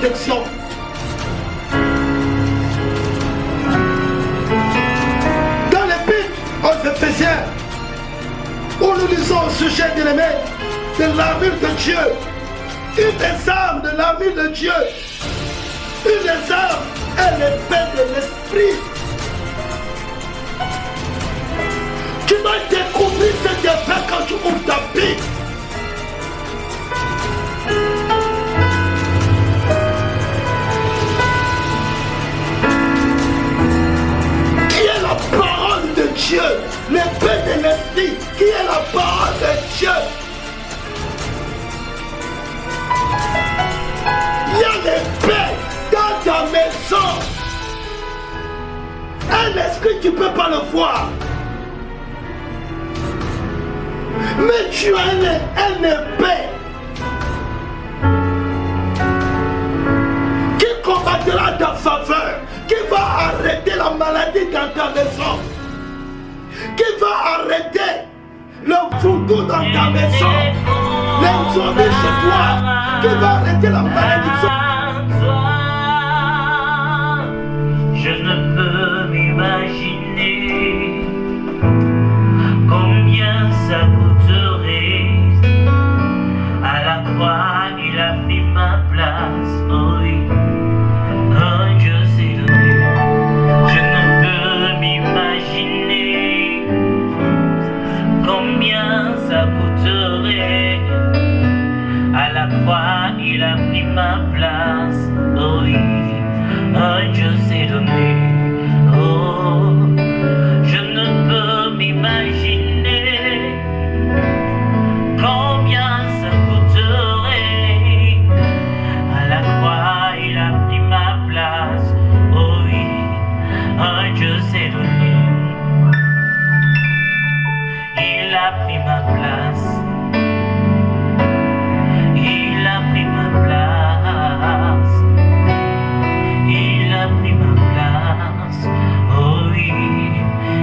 protection. Dans l'Épître aux Éphésiens, où nous lisons au sujet de l'aimer, de l'armure de Dieu, une des armes de l'armure de Dieu, une des armes est l'épée de l'esprit. Tu vas découvrir cette épée quand tu ouvres ta Bible. Qui est la parole de Dieu, l'épée de l'esprit, qui est la parole de Dieu. Il y a l'épée dans ta maison. Un esprit, tu ne peux pas le voir. Mais tu as un épée qui combattra ta faveur, qui va arrêter la maladie dans ta maison, qui va arrêter le foudou dans ta maison, les zombies chez toi, qui va arrêter la malédiction. Je ne peux m'imaginer combien ça coûterait. À la croix, il a pris ma place. Oh oui, un Dieu s'est donné. Je ne peux m'imaginer combien ça coûterait. À la croix, il a pris ma place. Oh oui, un Dieu s'est donné. Oh, je ne peux m'imaginer combien ça coûterait. À la croix, il a pris ma place. Oh oui, un Dieu s'est donné. Il a pris ma place. Il a pris ma place. Il a pris ma place. Oh oui,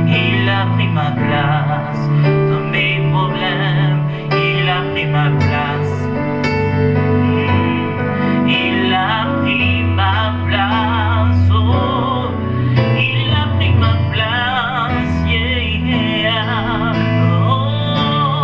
il a pris ma place. Dans mes problèmes, il a pris ma place. Il a pris ma place. Oh, il a pris ma place. Yeah, yeah. Oh,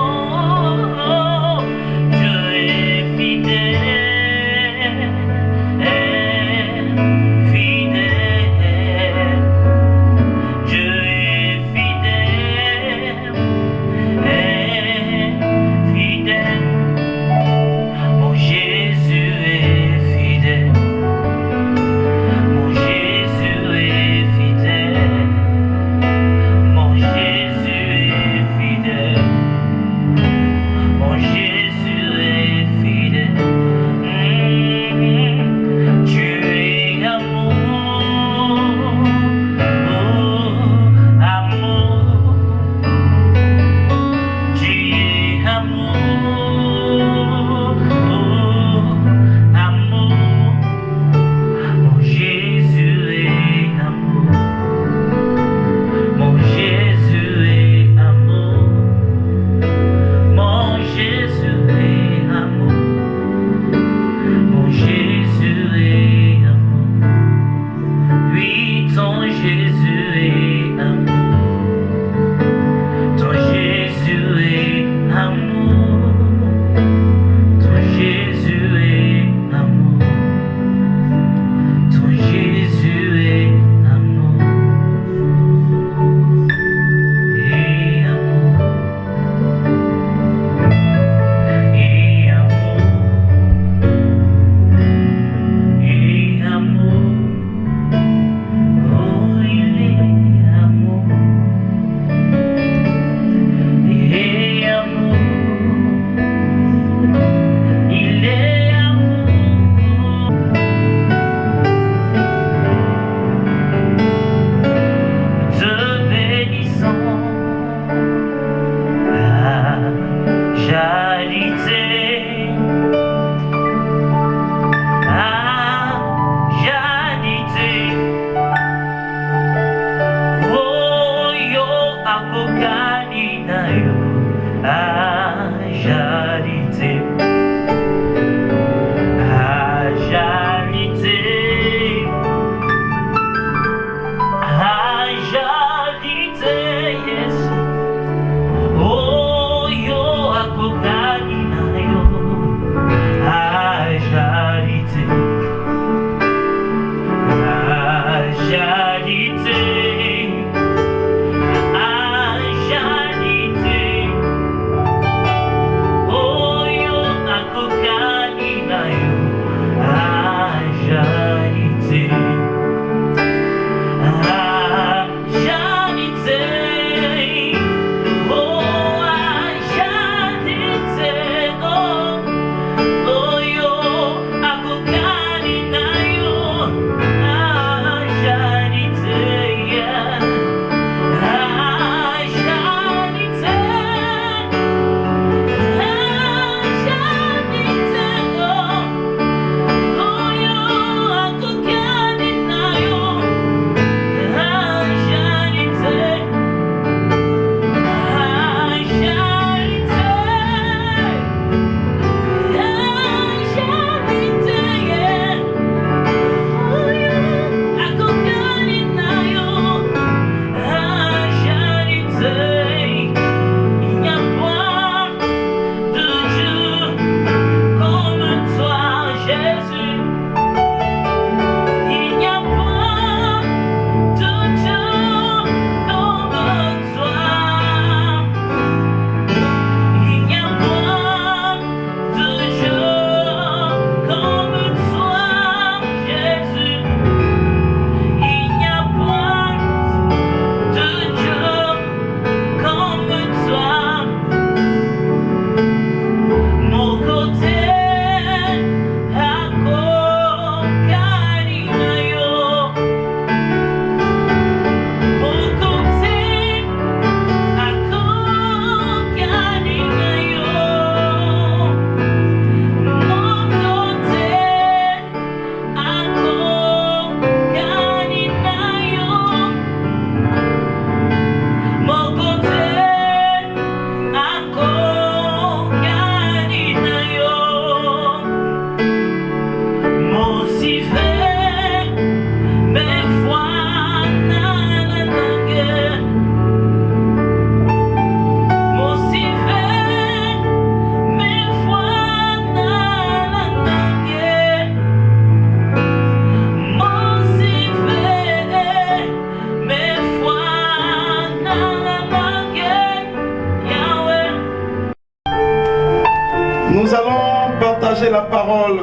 Nous allons partager la parole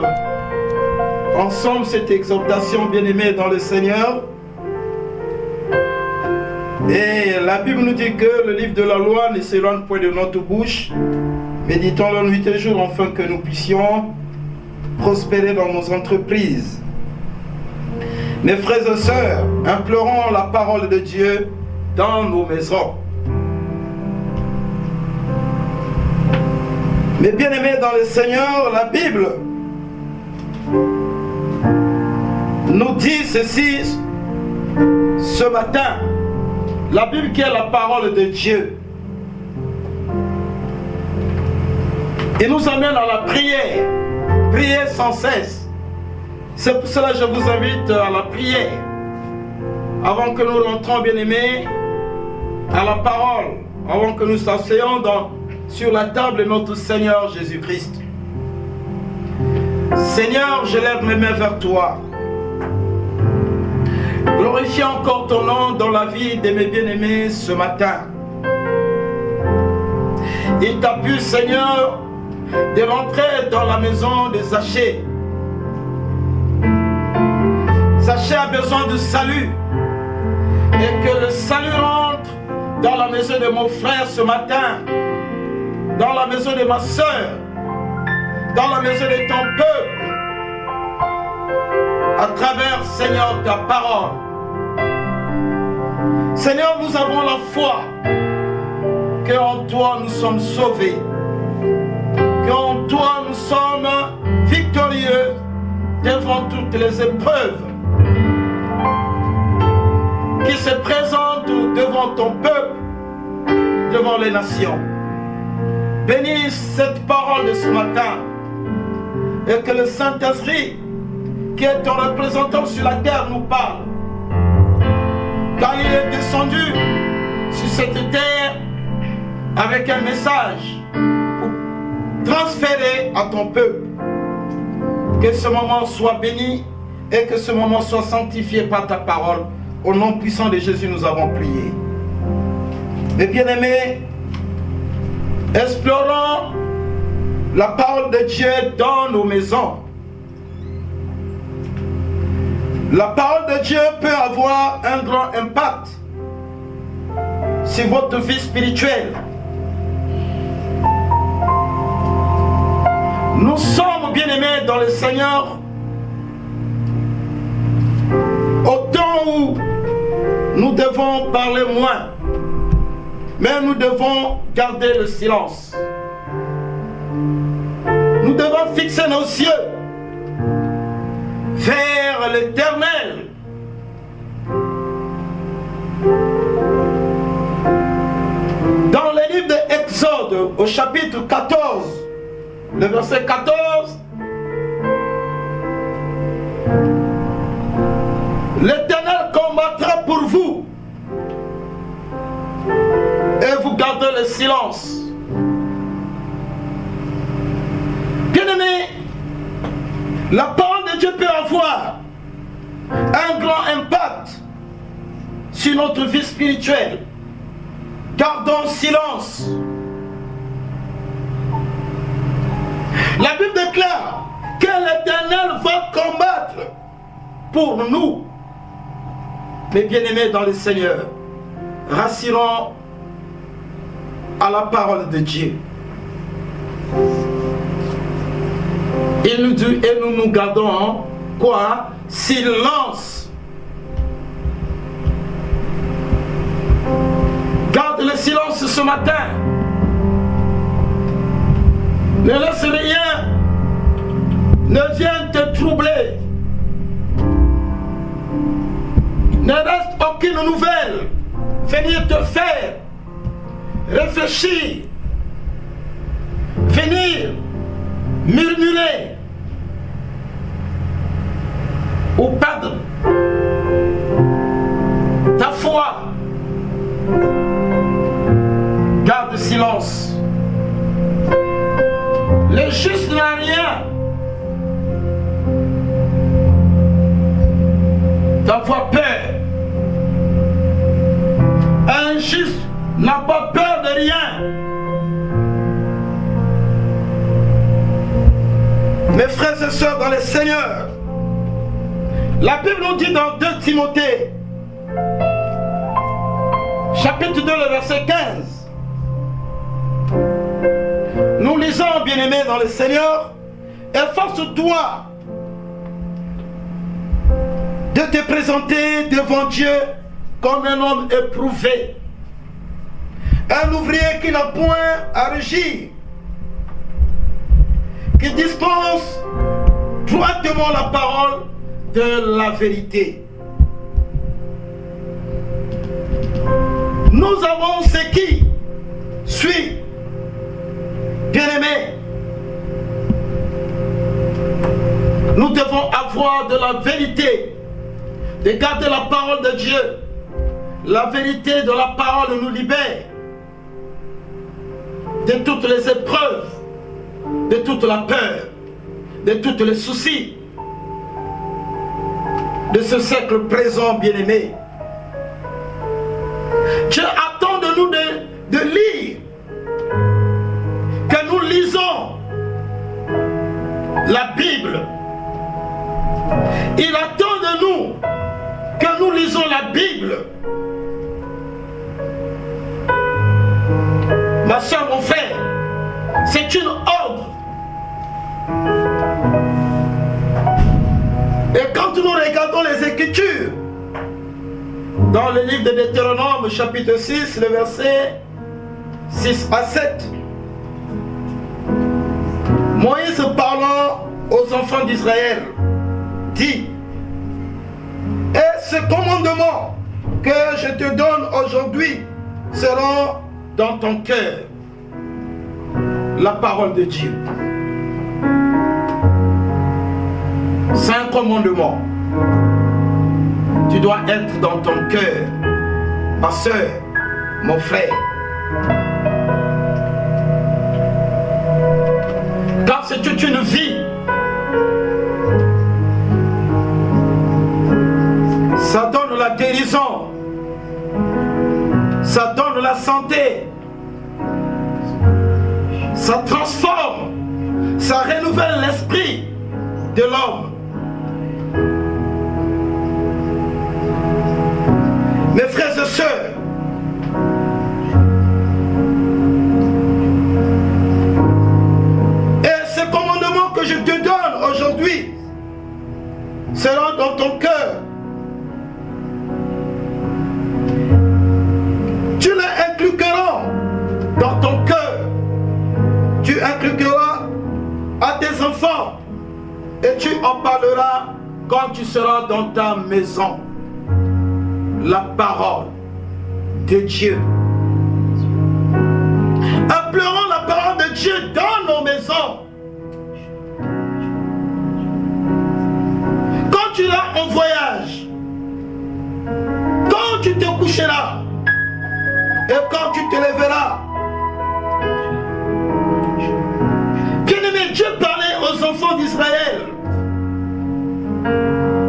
ensemble, cette exhortation bien-aimée dans le Seigneur. Et la Bible nous dit que le livre de la loi ne s'éloigne point de notre bouche. Méditons-le nuit et jour afin que nous puissions prospérer dans nos entreprises. Mes frères et sœurs, implorons la parole de Dieu dans nos maisons. Mais bien-aimés dans le Seigneur, la Bible nous dit ceci ce matin. La Bible qui est la parole de Dieu. Il nous amène à la prière. Prier sans cesse. C'est pour cela que je vous invite à la prière. Avant que nous rentrons, bien-aimés, à la parole. Avant que nous s'asseyions sur la table de notre Seigneur Jésus-Christ. Seigneur, je lève mes mains vers toi. Glorifie encore ton nom dans la vie de mes bien-aimés ce matin. Il t'a plu, Seigneur, de rentrer dans la maison de Zachée. Zachée a besoin de salut. Et que le salut rentre dans la maison de mon frère ce matin. Dans la maison de ma soeur. Dans la maison de ton peuple. À travers, Seigneur, ta parole. Seigneur, nous avons la foi qu'en toi nous sommes sauvés, qu'en toi nous sommes victorieux devant toutes les épreuves qui se présentent devant ton peuple, devant les nations. Bénis cette parole de ce matin et que le Saint-Esprit qui est ton représentant sur la terre nous parle. Car il est descendu sur cette terre avec un message pour transférer à ton peuple. Que ce moment soit béni et que ce moment soit sanctifié par ta parole. Au nom puissant de Jésus, nous avons prié. Mes bien-aimés, explorons la parole de Dieu dans nos maisons. La parole de Dieu peut avoir un grand impact sur votre vie spirituelle. Nous sommes bien-aimés dans le Seigneur au temps où nous devons parler moins, mais nous devons garder le silence. Nous devons fixer nos yeux vers l'Éternel. Dans le livre de Exode, au chapitre 14, le verset 14, l'Éternel combattra pour vous et vous gardez le silence. Bien-aimés, la parole de Dieu peut avoir un grand impact sur notre vie spirituelle. Gardons silence. La Bible déclare que l'Éternel va combattre pour nous. Mes bien-aimés dans le Seigneur, rassurons à la parole de Dieu. Il nous dit, et nous gardons quoi? Silence. Garde le silence ce matin. Ne laisse rien, ne vienne te troubler. Ne reste aucune nouvelle venir te faire réfléchir, venir murmurer ou perdre ta foi. Garde silence. Le juste n'a rien d'avoir peur. Un juste n'a pas peur de rien. Mes frères et sœurs dans le Seigneur, la Bible nous dit dans 2 Timothée, chapitre 2, le verset 15. Nous lisons, bien-aimés dans le Seigneur, efforce-toi de te présenter devant Dieu comme un homme éprouvé, un ouvrier qui n'a point à rugir, qui dispense droitement la parole de la vérité. Nous avons ce qui suit, bien-aimés. Nous devons avoir de la vérité, de garder la parole de Dieu. La vérité de la parole nous libère de toutes les épreuves, de toute la peur, de tous les soucis de ce siècle présent, bien-aimé. Dieu attend de nous de lire, que nous lisons la Bible. Il attend de nous que nous lisons la Bible. Ma soeur, mon frère, c'est une ordre. Et quand nous regardons les Écritures, dans le livre de Deutéronome, chapitre 6, le verset 6 à 7, Moïse parlant aux enfants d'Israël dit: et ce commandement que je te donne aujourd'hui seront dans ton cœur. La parole de Dieu. C'est un commandement. Tu dois être dans ton cœur, ma soeur, mon frère. Car c'est toute une vie. Ça donne la guérison. Ça donne la santé. Ça transforme. Ça renouvelle l'esprit de l'homme. Mes frères et sœurs, et ce commandement que je te donne aujourd'hui sera dans ton cœur. Tu l'inculqueras dans ton cœur. Tu inculqueras à tes enfants et tu en parleras quand tu seras dans ta maison. La parole de Dieu. Appelons la parole de Dieu dans nos maisons. Quand tu iras en voyage, quand tu te coucheras et quand tu te lèveras, bien-aimé, Dieu parlait aux enfants d'Israël.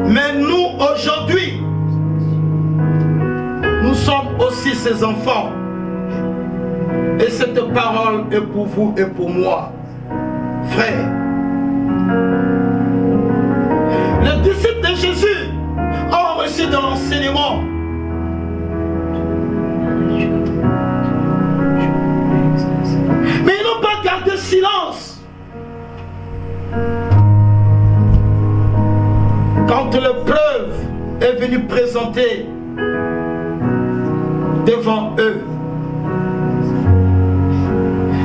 Mais nous, aujourd'hui, nous sommes aussi ses enfants. Et cette parole est pour vous et pour moi, frère. Les disciples de Jésus ont reçu de l'enseignement. Mais ils n'ont pas gardé silence. Quand l'épreuve est venue présenter devant eux.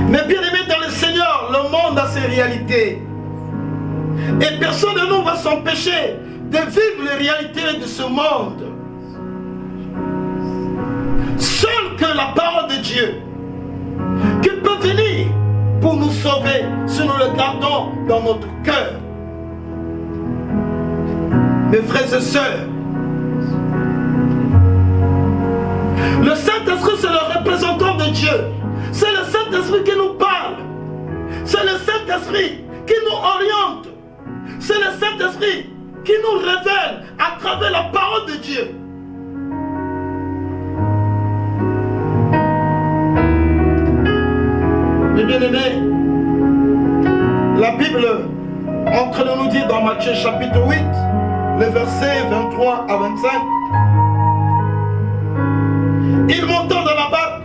Mais bien aimé dans le Seigneur, le monde a ses réalités. Et personne de nous va s'empêcher de vivre les réalités de ce monde. Seule que la parole de Dieu, qui peut venir pour nous sauver si nous le gardons dans notre cœur. Mes frères et sœurs, le Saint-Esprit, c'est le représentant de Dieu. C'est le Saint-Esprit qui nous parle. C'est le Saint-Esprit qui nous oriente. C'est le Saint-Esprit qui nous révèle à travers la parole de Dieu. Mes bien-aimés, la Bible en train de nous dire dans Matthieu chapitre 8, les versets 23 à 25. Il monta dans la barque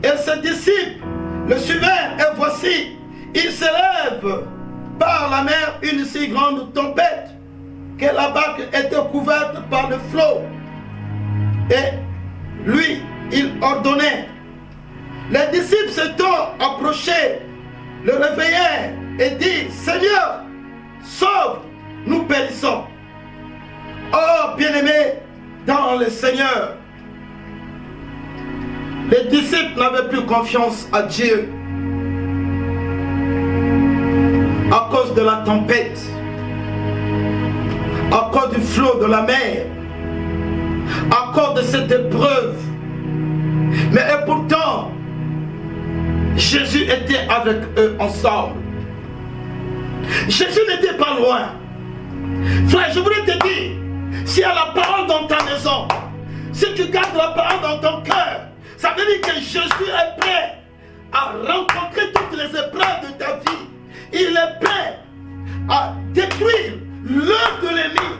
et ses disciples le suivaient, et voici, il s'élève par la mer une si grande tempête que la barque était couverte par le flot. Et lui, il ordonnait. Les disciples s'étant approchés, le réveillèrent et dirent, Seigneur, sauve, nous périssons. Oh, bien-aimés dans le Seigneur, les disciples n'avaient plus confiance à Dieu à cause de la tempête, à cause du flot de la mer, à cause de cette épreuve. Mais et pourtant, Jésus était avec eux ensemble. Jésus n'était pas loin. Frère, je voulais te dire, s'il y a la parole dans ta maison, si tu gardes la parole dans ton cœur, ça veut dire que Jésus est prêt à rencontrer toutes les épreuves de ta vie. Il est prêt à détruire l'œuvre de l'ennemi.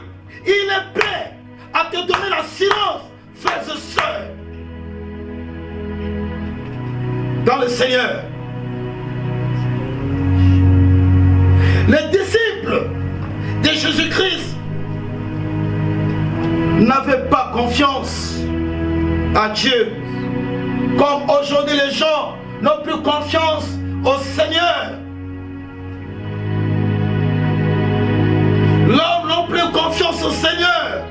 Il est prêt à te donner la silence, frères et sœurs, dans le Seigneur. Les disciples de Jésus-Christ n'avaient pas confiance à Dieu. Comme aujourd'hui les gens n'ont plus confiance au Seigneur. L'homme n'a plus confiance au Seigneur.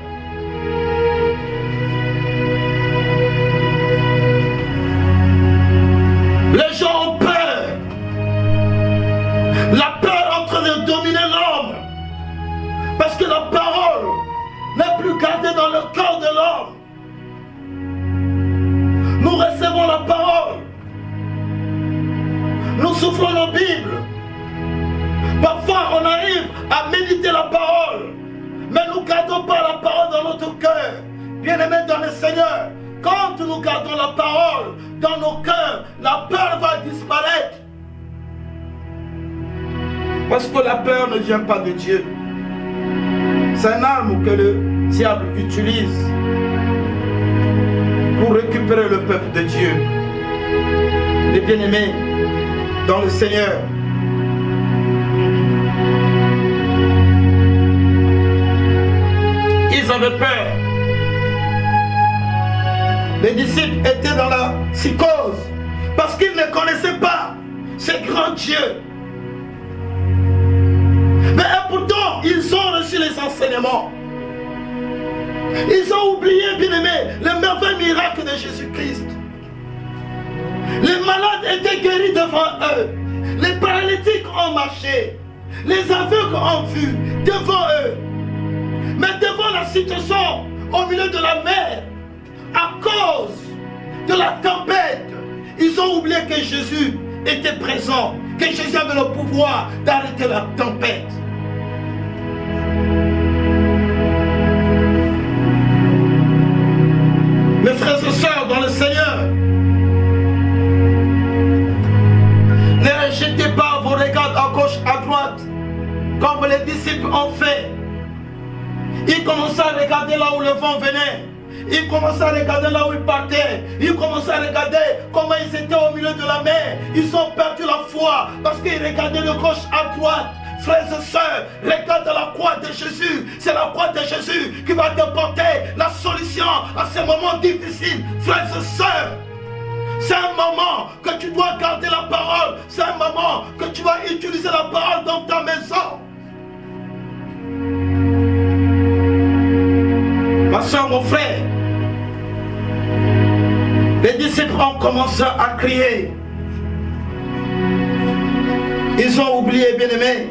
Les gens ont peur. La peur est en train de dominer l'homme. Parce que la parole n'est plus gardée dans le cœur de l'homme. Nous recevons la parole. Nous souffrons nos Bibles. Parfois on arrive à méditer la parole, mais nous ne gardons pas la parole dans notre cœur. Bien-aimés dans le Seigneur, quand nous gardons la parole dans nos cœurs, la peur va disparaître. Parce que la peur ne vient pas de Dieu. C'est une arme que le diable utilise pour récupérer le peuple de Dieu. Les bien-aimés dans le Seigneur, ils avaient peur. Les disciples étaient dans la psychose parce qu'ils ne connaissaient pas ce grand Dieu. Mais pourtant, ils ont reçu les enseignements. Ils ont oublié, bien-aimés, le merveilleux miracle de Jésus-Christ. Les malades étaient guéris devant eux. Les paralytiques ont marché. Les aveugles ont vu devant eux. Mais devant la situation au milieu de la mer, à cause de la tempête, ils ont oublié que Jésus était présent, que Jésus avait le pouvoir d'arrêter la tempête. Mes frères et sœurs dans le Seigneur, ne rejetez pas vos regards à gauche, à droite, comme les disciples ont fait. Ils commençaient à regarder là où le vent venait. Ils commençaient à regarder là où ils partaient. Ils commençaient à regarder comment ils étaient au milieu de la mer. Ils ont perdu la foi parce qu'ils regardaient de gauche à droite. Frères et sœurs, regarde la croix de Jésus. C'est la croix de Jésus qui va te porter la solution à ces moments difficiles. Frères et sœurs, c'est un moment que tu dois garder la parole. C'est un moment que tu vas utiliser la parole dans ta maison. Ma soeur, mon frère, les disciples ont commencé à crier. Ils ont oublié, bien-aimés,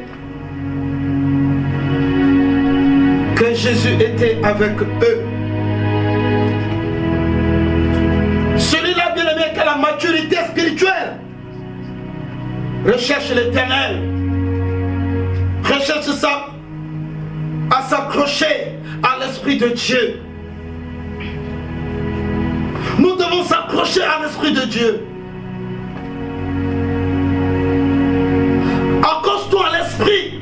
que Jésus était avec eux. Celui-là, bien-aimé, qui a la maturité spirituelle, recherche l'Éternel, recherche ça, à s'accrocher à l'Esprit de Dieu. Nous devons s'accrocher à l'Esprit de Dieu. Accroche-toi à l'Esprit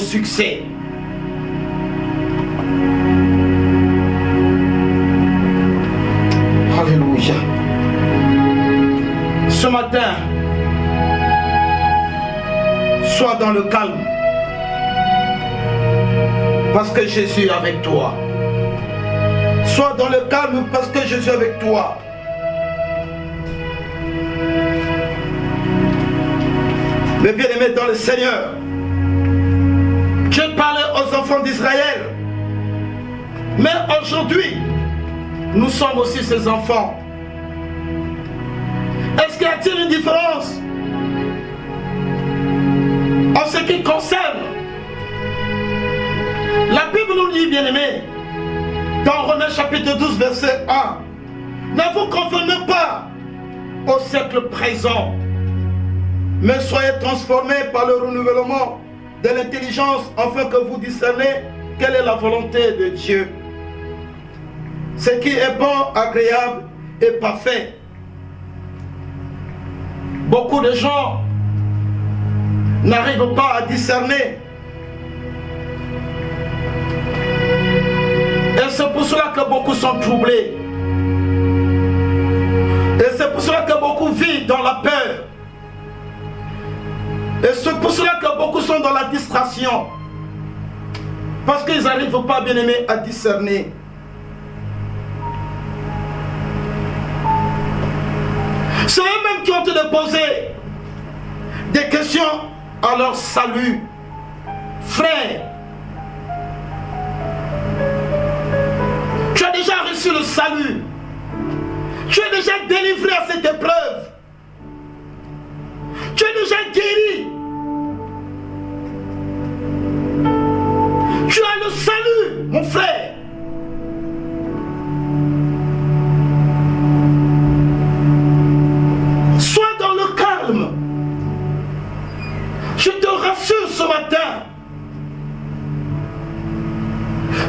succès. Alléluia. Ce matin, sois dans le calme. Parce que Jésus est avec toi. Sois dans le calme parce que Jésus est avec toi. Mes bien-aimés dans le Seigneur, Dieu parlait aux enfants d'Israël. Mais aujourd'hui, nous sommes aussi ses enfants. Est-ce qu'il y a-t-il une différence en ce qui concerne la Bible nous dit, bien-aimés, dans Romains chapitre 12, verset 1, ne vous conformez pas au siècle présent, mais soyez transformés par le renouvellement de l'intelligence, afin que vous discerniez quelle est la volonté de Dieu. Ce qui est bon, agréable et parfait. Beaucoup de gens n'arrivent pas à discerner. Et c'est pour cela que beaucoup sont troublés. Et c'est pour cela que beaucoup vivent dans la peur. Et c'est pour cela que beaucoup sont dans la distraction. Parce qu'ils n'arrivent pas, bien aimés, à discerner. C'est eux-mêmes qui ont de poser des questions à leur salut. Frère, tu as déjà reçu le salut. Tu es déjà délivré à cette épreuve. Tu es déjà guéri. Tu as le salut, mon frère. Sois dans le calme. Je te rassure ce matin.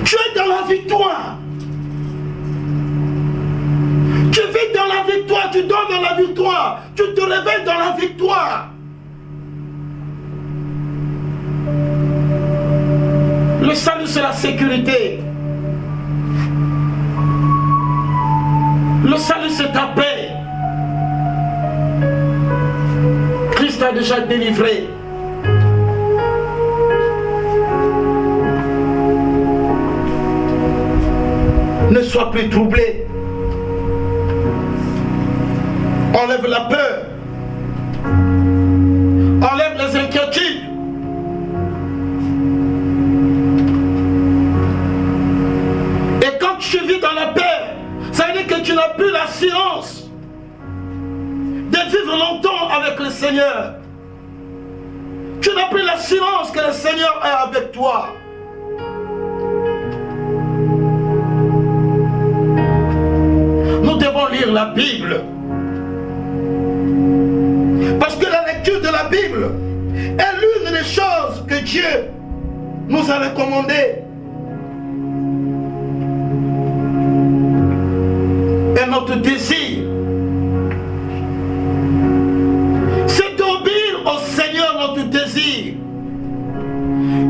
Tu es dans la victoire. Tu vis dans la victoire, tu dors dans la victoire, tu te réveilles dans la victoire. Le salut, c'est la sécurité. Le salut, c'est ta paix. Christ a déjà délivré. Ne sois plus troublé. Enlève la peur. Enlève les inquiétudes. Et quand tu vis dans la peur, ça veut dire que tu n'as plus l'assurance de vivre longtemps avec le Seigneur. Tu n'as plus l'assurance que le Seigneur est avec toi. Nous devons lire la Bible. Parce que la lecture de la Bible est l'une des choses que Dieu nous a recommandées. Et notre désir, c'est d'obéir au Seigneur, notre désir.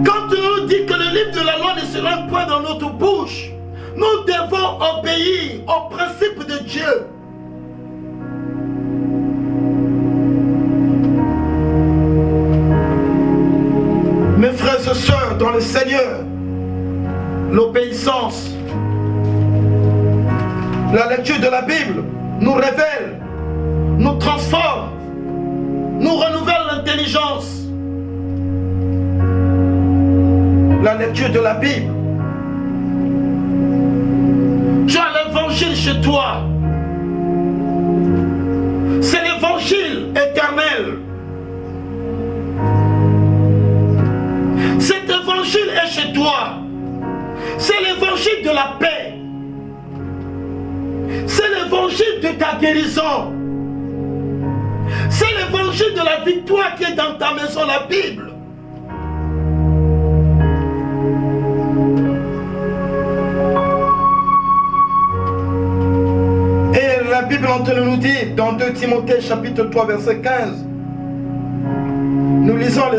Quand il nous dit que le livre de la loi ne sera point dans notre bouche, nous devons obéir au principe de Dieu. Mes frères et sœurs dans le Seigneur, l'obéissance, la lecture de la Bible nous révèle, nous transforme, nous renouvelle l'intelligence. La lecture de la Bible. Tu as l'évangile chez toi. C'est l'évangile éternel. Cet évangile est chez toi. C'est l'évangile de la paix. C'est l'évangile de ta guérison. C'est l'évangile de la victoire qui est dans ta maison, la Bible. Et la Bible nous dit dans 2 Timothée chapitre 3 verset 15, nous lisons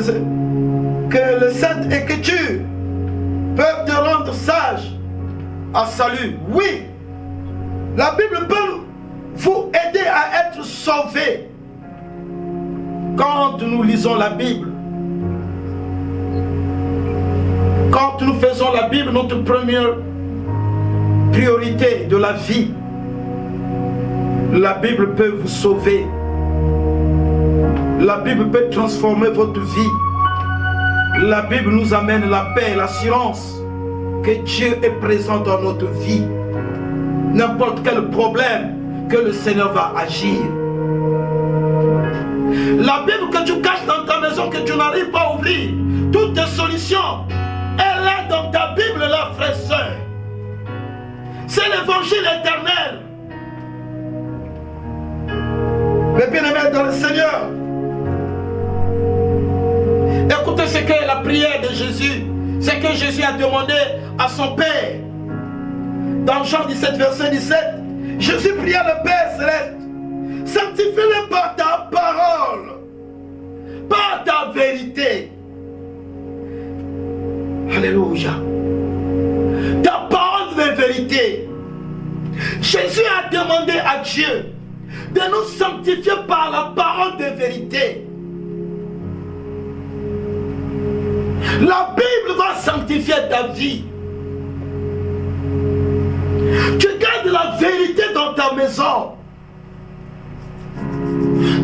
que les Saintes Écritures peuvent te rendre sage à salut. Oui, la Bible peut vous aider à être sauvé. Quand nous lisons la Bible, quand nous faisons la Bible notre première priorité de la vie, la Bible peut vous sauver. La Bible peut transformer votre vie. La Bible nous amène la paix et l'assurance que Dieu est présent dans notre vie. N'importe quel problème, que le Seigneur va agir. La Bible que tu caches dans ta maison, que tu n'arrives pas à ouvrir, toutes tes solutions, elle est dans ta Bible, là, frère et soeur. C'est l'évangile éternel. Mais bien aimé dans le Seigneur, écoutez ce qu'est la prière de Jésus. C'est que Jésus a demandé à son Père. Dans Jean 17, verset 17, Jésus pria le Père céleste. Sanctifie-le par ta parole, par ta vérité. Alléluia. Ta parole de vérité. Jésus a demandé à Dieu de nous sanctifier par la parole de vérité. La Bible va sanctifier ta vie. Tu gardes la vérité dans ta maison.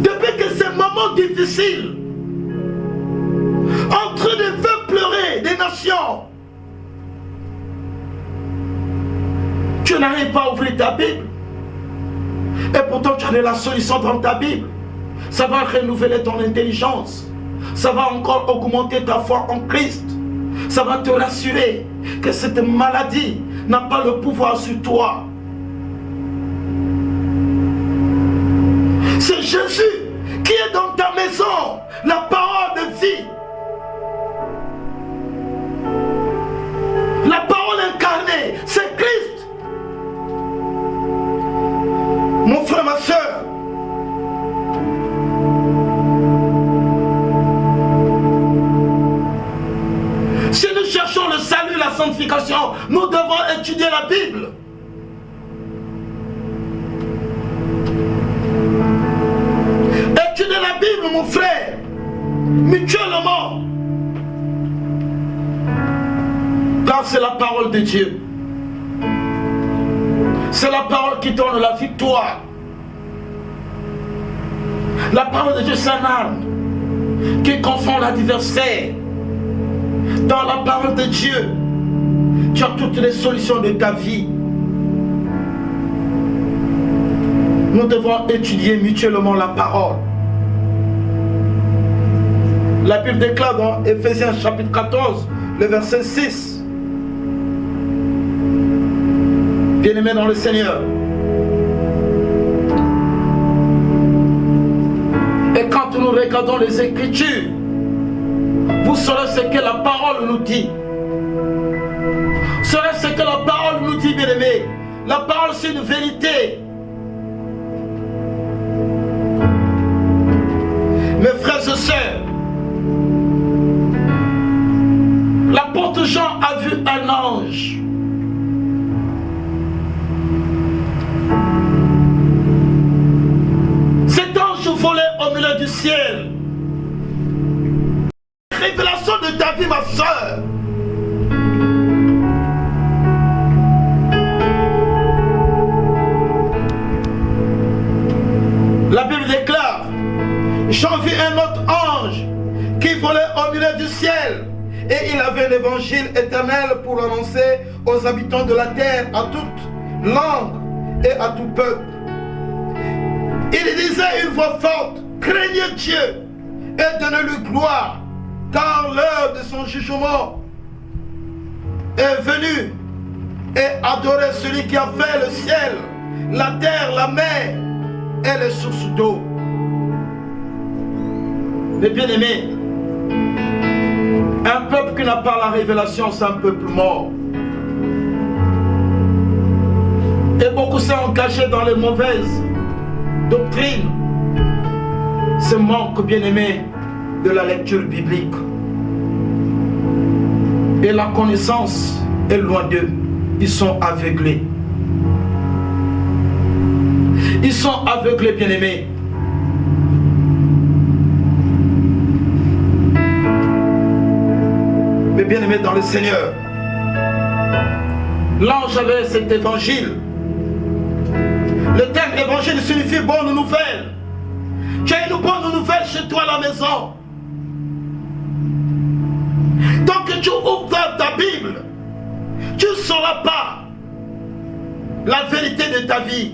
Depuis que ces moments difficiles, en train de faire pleurer des nations, tu n'arrives pas à ouvrir ta Bible. Et pourtant tu as la solution dans ta Bible. Ça va renouveler ton intelligence. Ça va encore augmenter ta foi en Christ. Ça va te rassurer que cette maladie n'a pas le pouvoir sur toi. C'est Jésus qui est dans ta maison, la parole de vie. La parole incarnée, c'est Christ. Mon frère, ma soeur, si nous cherchons le salut, la sanctification, nous devons étudier la Bible. Étudier la Bible, mon frère, mutuellement. Car c'est la parole de Dieu. C'est la parole qui donne la victoire. La parole de Dieu, c'est une arme qui confond l'adversaire. Dans la parole de Dieu, tu as toutes les solutions de ta vie. Nous devons étudier mutuellement la parole. La Bible déclare dans Ephésiens chapitre 14, le verset 6. Bien-aimés dans le Seigneur. Et quand nous regardons les Écritures, vous saurez ce que la parole nous dit. Vous saurez ce que la parole nous dit, bien-aimés. La parole, c'est une vérité. Mes frères et sœurs, l'apôtre Jean a vu un ange. Cet ange volait au milieu du ciel. Révélation de ta vie, ma soeur. La Bible déclare, Jean vit un autre ange qui volait au milieu du ciel et il avait l'évangile éternel pour annoncer aux habitants de la terre, à toute langue et à tout peuple. Il disait une voix forte, craignez Dieu et donnez-lui gloire, car l'heure de son jugement est venue, et adorez celui qui a fait le ciel, la terre, la mer et les sources d'eau. Mais bien aimés, un peuple qui n'a pas la révélation, c'est un peuple mort. Et beaucoup sont engagés dans les mauvaises doctrines. Ce manque, bien aimé, de la lecture biblique. Et la connaissance est loin d'eux. Ils sont aveuglés. Ils sont aveuglés, bien-aimés. Mais bien-aimés dans le Seigneur, l'ange avait cet évangile. Le terme évangile signifie bonne nouvelle. Tu as une bonne nouvelle chez toi à la maison. Tant que tu ouvres ta Bible, tu ne sauras pas la vérité de ta vie.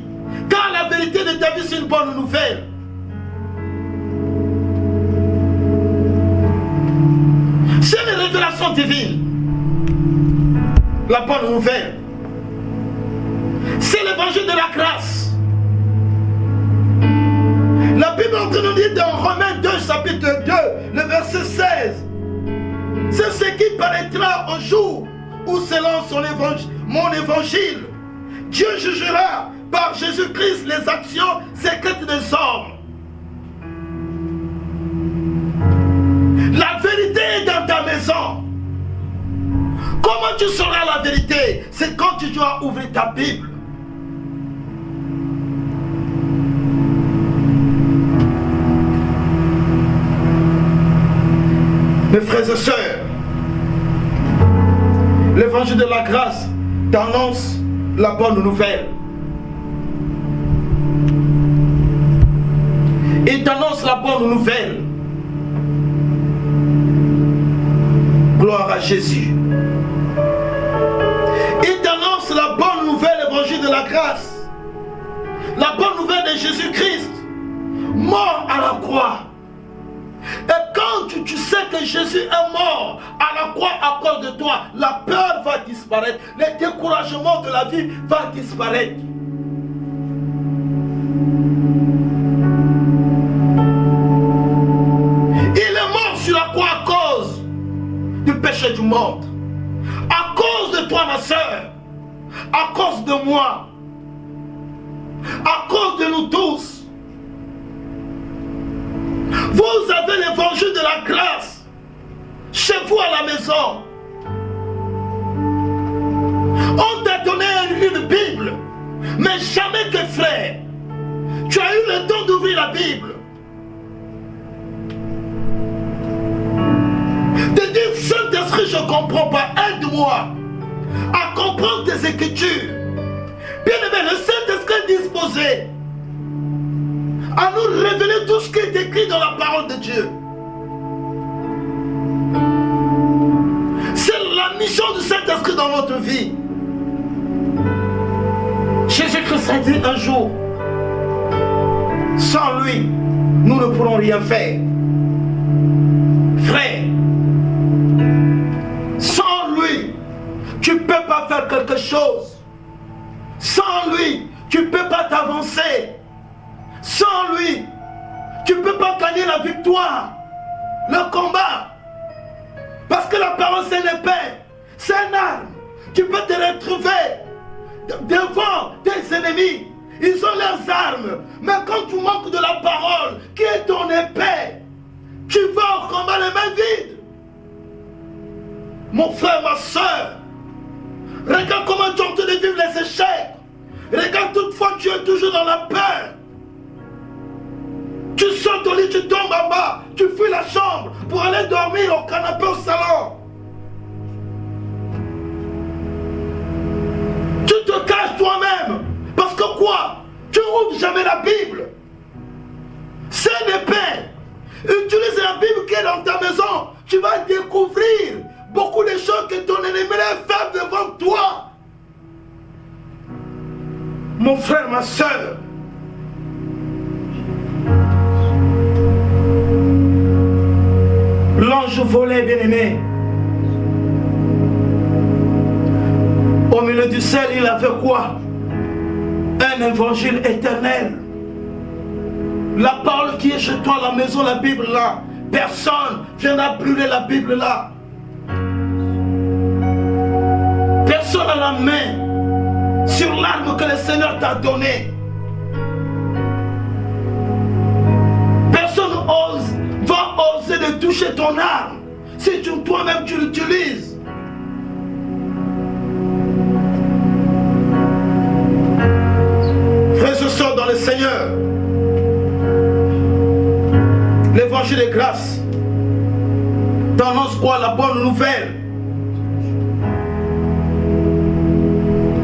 Car la vérité de ta vie, c'est une bonne nouvelle. C'est une révélation divine. La bonne nouvelle. C'est l'évangile de la grâce. La Bible nous dit dans Romains 2, chapitre 2, le verset 16. C'est ce qui paraîtra au jour où selon mon évangile, Dieu jugera par Jésus-Christ les actions secrètes des hommes. La vérité est dans ta maison. Comment tu sauras la vérité? C'est quand tu dois ouvrir ta Bible. Mes frères et sœurs, l'évangile de la grâce t'annonce la bonne nouvelle. Il t'annonce la bonne nouvelle. Gloire à Jésus. Il t'annonce la bonne nouvelle, l'évangile de la grâce. La bonne nouvelle de Jésus-Christ, mort à la croix. Et quand tu sais que Jésus est mort à la croix à cause de toi, la peur va disparaître, le découragement de la vie va disparaître. Il est mort sur la croix à cause du péché du monde. À cause de toi, ma soeur. À cause de moi. À cause de nous tous. Vous avez l'évangile de la grâce chez vous à la maison. On t'a donné une Bible, mais jamais que frère, tu as eu le temps d'ouvrir la Bible. De dire, Saint-Esprit, je ne comprends pas, aide-moi à comprendre tes Écritures. Bien aimé, le Saint-Esprit est disposé à nous révéler tout ce qui est écrit dans la parole de Dieu. C'est la mission du Saint-Esprit dans notre vie. Jésus-Christ a dit un jour, sans lui, nous ne pourrons rien faire. Frère, sans lui, tu ne peux pas faire quelque chose. Sans lui, tu ne peux pas t'avancer. Sans lui, tu ne peux pas gagner la victoire, le combat. Parce que la parole, c'est une épée, c'est une arme. Tu peux te retrouver devant tes ennemis. Ils ont leurs armes. Mais quand tu manques de la parole, qui est ton épée, tu vas au combat les mains vides. Mon frère, ma soeur, regarde comment tu es en train de vivre les échecs. Regarde toutefois, tu es toujours dans la peur. Tu sors ton lit, tu tombes en bas, tu fuis la chambre pour aller dormir au canapé au salon. Tu te caches toi-même. Parce que quoi? Tu n'ouvres jamais la Bible. C'est une épée. Utilise la Bible qui est dans ta maison. Tu vas découvrir beaucoup de choses que ton ennemi va faire devant toi. Mon frère, ma soeur, l'ange volait, bien-aimé. Au milieu du ciel, il avait quoi? Un évangile éternel. La parole qui est chez toi à la maison, la Bible là. Personne viendra brûler la Bible là. Personne à la main sur l'arme que le Seigneur t'a donnée. Personne va oser de toucher ton arme si toi-même tu l'utilises. le Seigneur. L'évangile de grâce t'annonce quoi? La bonne nouvelle.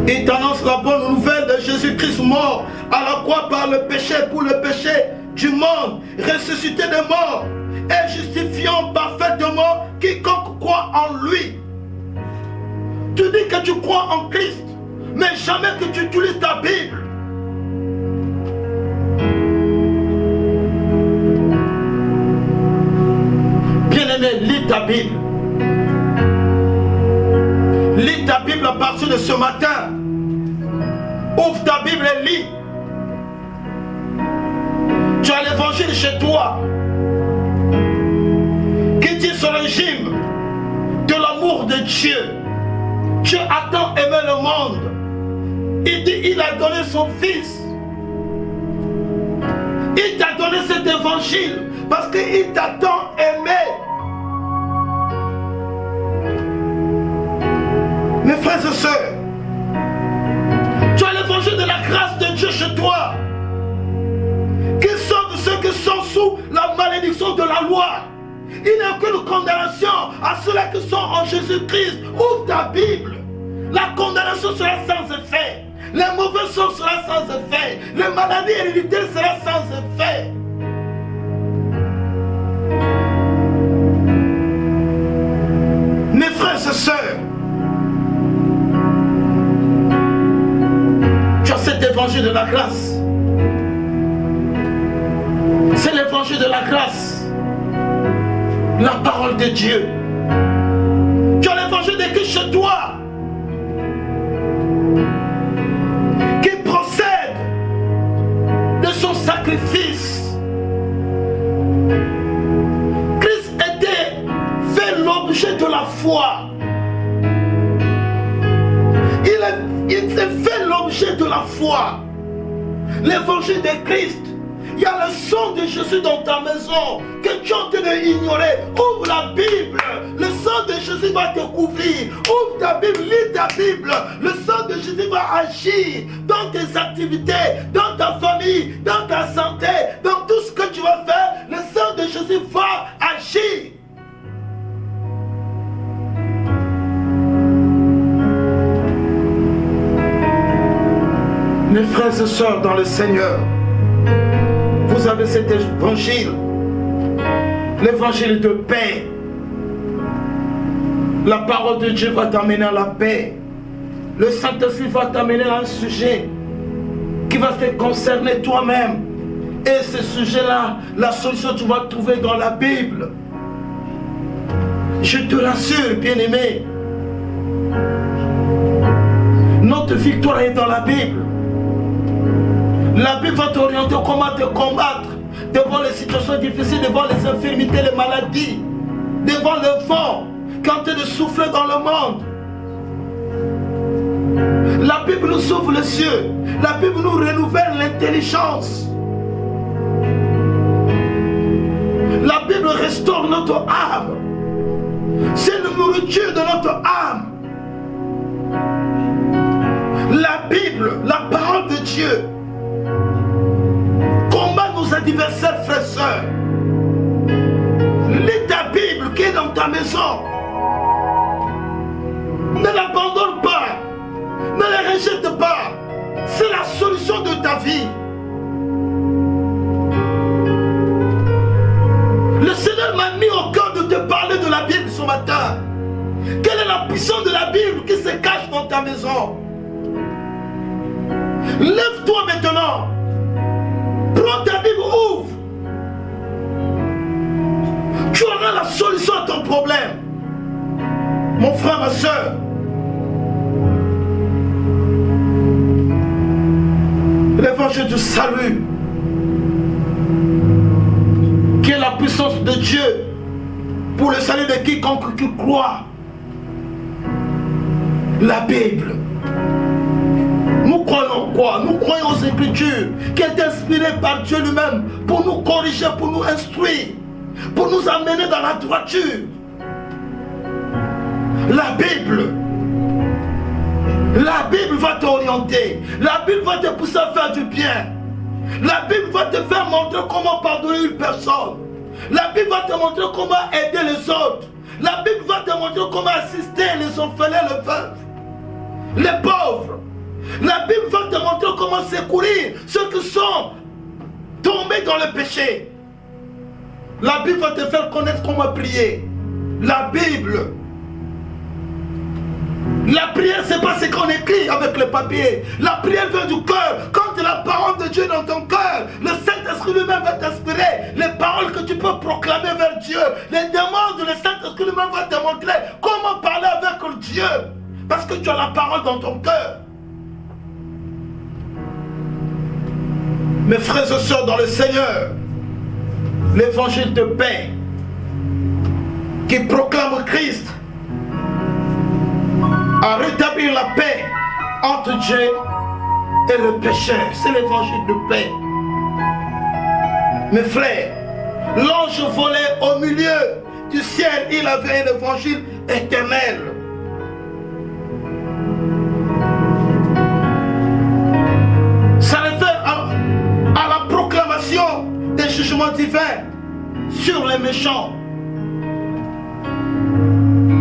Il t'annonce la bonne nouvelle de Jésus-Christ mort à la croix par le péché, pour le péché du monde, ressuscité des morts et justifiant parfaitement quiconque croit en lui. Tu dis que tu crois en Christ, mais jamais que tu utilises ta Bible. Bien-aimé, lis ta Bible. Lis ta Bible à partir de ce matin. Ouvre ta Bible et lis. Tu as l'évangile chez toi qui dit sur le régime de l'amour de Dieu. Dieu a tant aimé le monde. Il dit il a donné son fils. Il t'a donné cet évangile parce qu'il t'a tant aimé. Mes frères et sœurs, tu as l'évangile de la grâce de Dieu chez toi, qui sauve ceux qui sont sous la malédiction de la loi. Il n'y a aucune condamnation à ceux-là qui sont en Jésus-Christ. Ouvre ta Bible. La condamnation sera sans effet. Les mauvais sorts sera sans effet. Les maladies héréditaires sera sans effet. Mes frères et sœurs, tu as cet évangile de la grâce. C'est l'évangile de la grâce. La parole de Dieu. Tu as l'évangile de Christ chez toi, qui procède de son sacrifice. Christ était fait l'objet de la foi. Il s'est fait l'objet de la foi. L'évangile de Christ. Il y a le sang de Jésus dans ta maison que tu es en train d'ignorer. Ouvre la Bible. Le sang de Jésus va te couvrir. Ouvre ta Bible, lis ta Bible. Le sang de Jésus va agir dans tes activités, dans ta famille, dans ta santé, dans tout ce que tu vas faire. Le sang de Jésus va agir. Mes frères et sœurs dans le Seigneur, vous avez cet évangile, l'évangile de paix. La parole de Dieu va t'amener à la paix. Le Saint-Esprit va t'amener à un sujet qui va te concerner toi-même. Et ce sujet-là, la solution tu vas trouver dans la Bible. Je te rassure, bien-aimé, notre victoire est dans la Bible. La Bible va t'orienter comment te combattre devant les situations difficiles, devant les infirmités, les maladies, devant le vent qui est en train de souffler dans le monde. La Bible nous ouvre les yeux. La Bible nous renouvelle l'intelligence. La Bible restaure notre âme. C'est une nourriture de notre âme. La Bible, la parole de Dieu, combat nos adversaires, frères et sœurs. Lis ta Bible qui est dans ta maison. Ne l'abandonne pas. Ne la rejette pas. C'est la solution de ta vie. Le Seigneur m'a mis au cœur de te parler de la Bible ce matin. Quelle est la puissance de la Bible qui se cache dans ta maison? Lève-toi maintenant. Prends ta Bible, ouvre. Tu auras la solution à ton problème. Mon frère, ma soeur. L'évangile du salut, qui est la puissance de Dieu pour le salut de quiconque qui croit. La Bible. Nous croyons quoi? Nous croyons aux Écritures qui est inspirée par Dieu lui-même pour nous corriger, pour nous instruire, pour nous amener dans la droiture. La Bible. La Bible va t'orienter. La Bible va te pousser à faire du bien. La Bible va te faire montrer comment pardonner une personne. La Bible va te montrer comment aider les autres. La Bible va te montrer comment assister les orphelins, les veufs, les pauvres. La Bible va te montrer comment secourir ceux qui sont tombés dans le péché. La Bible va te faire connaître comment prier. La Bible. La prière, ce n'est pas ce qu'on écrit avec le papier. La prière vient du cœur. Quand tu as la parole de Dieu dans ton cœur, le Saint-Esprit lui-même va t'inspirer les paroles que tu peux proclamer vers Dieu. Les demandes, le Saint-Esprit lui-même va te montrer comment parler avec Dieu. Parce que tu as la parole dans ton cœur. Mes frères et sœurs dans le Seigneur, l'évangile de paix qui proclame Christ à rétablir la paix entre Dieu et le pécheur. C'est l'évangile de paix. Mes frères, l'ange volait au milieu du ciel. Il avait un évangile éternel. Ça réfère à la proclamation des jugements divins sur les méchants.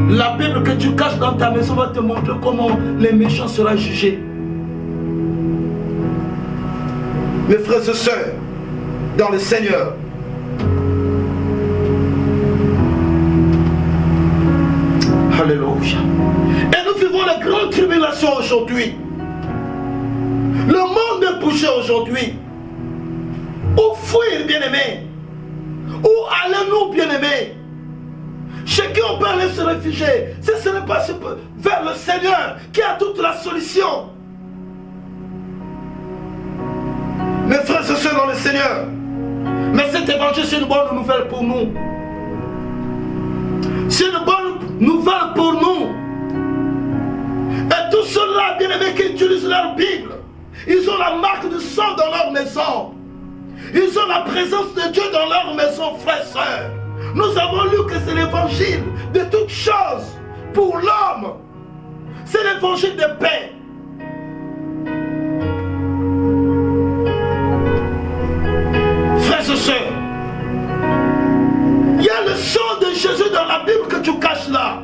La Bible que tu caches dans ta maison va te montrer comment les méchants seront jugés. Mes frères et sœurs, dans le Seigneur, alléluia. Et nous vivons la grande tribulation aujourd'hui. Le monde est bouché aujourd'hui. Où fuir, bien-aimés? Où allons-nous, bien-aimés? Chez qui on peut aller se réfugier? Si ce n'est pas vers le Seigneur qui a toute la solution. Mes frères et sœurs dans le Seigneur, mais cet évangile c'est une bonne nouvelle pour nous. C'est une bonne nouvelle pour nous. Et tous ceux-là, bien-aimés, qui utilisent leur Bible, ils ont la marque du sang dans leur maison. Ils ont la présence de Dieu dans leur maison, frères et sœurs. Nous avons lu que c'est l'évangile de toutes choses pour l'homme. C'est l'évangile de paix. Frères et sœurs, il y a le sang de Jésus dans la Bible que tu caches là.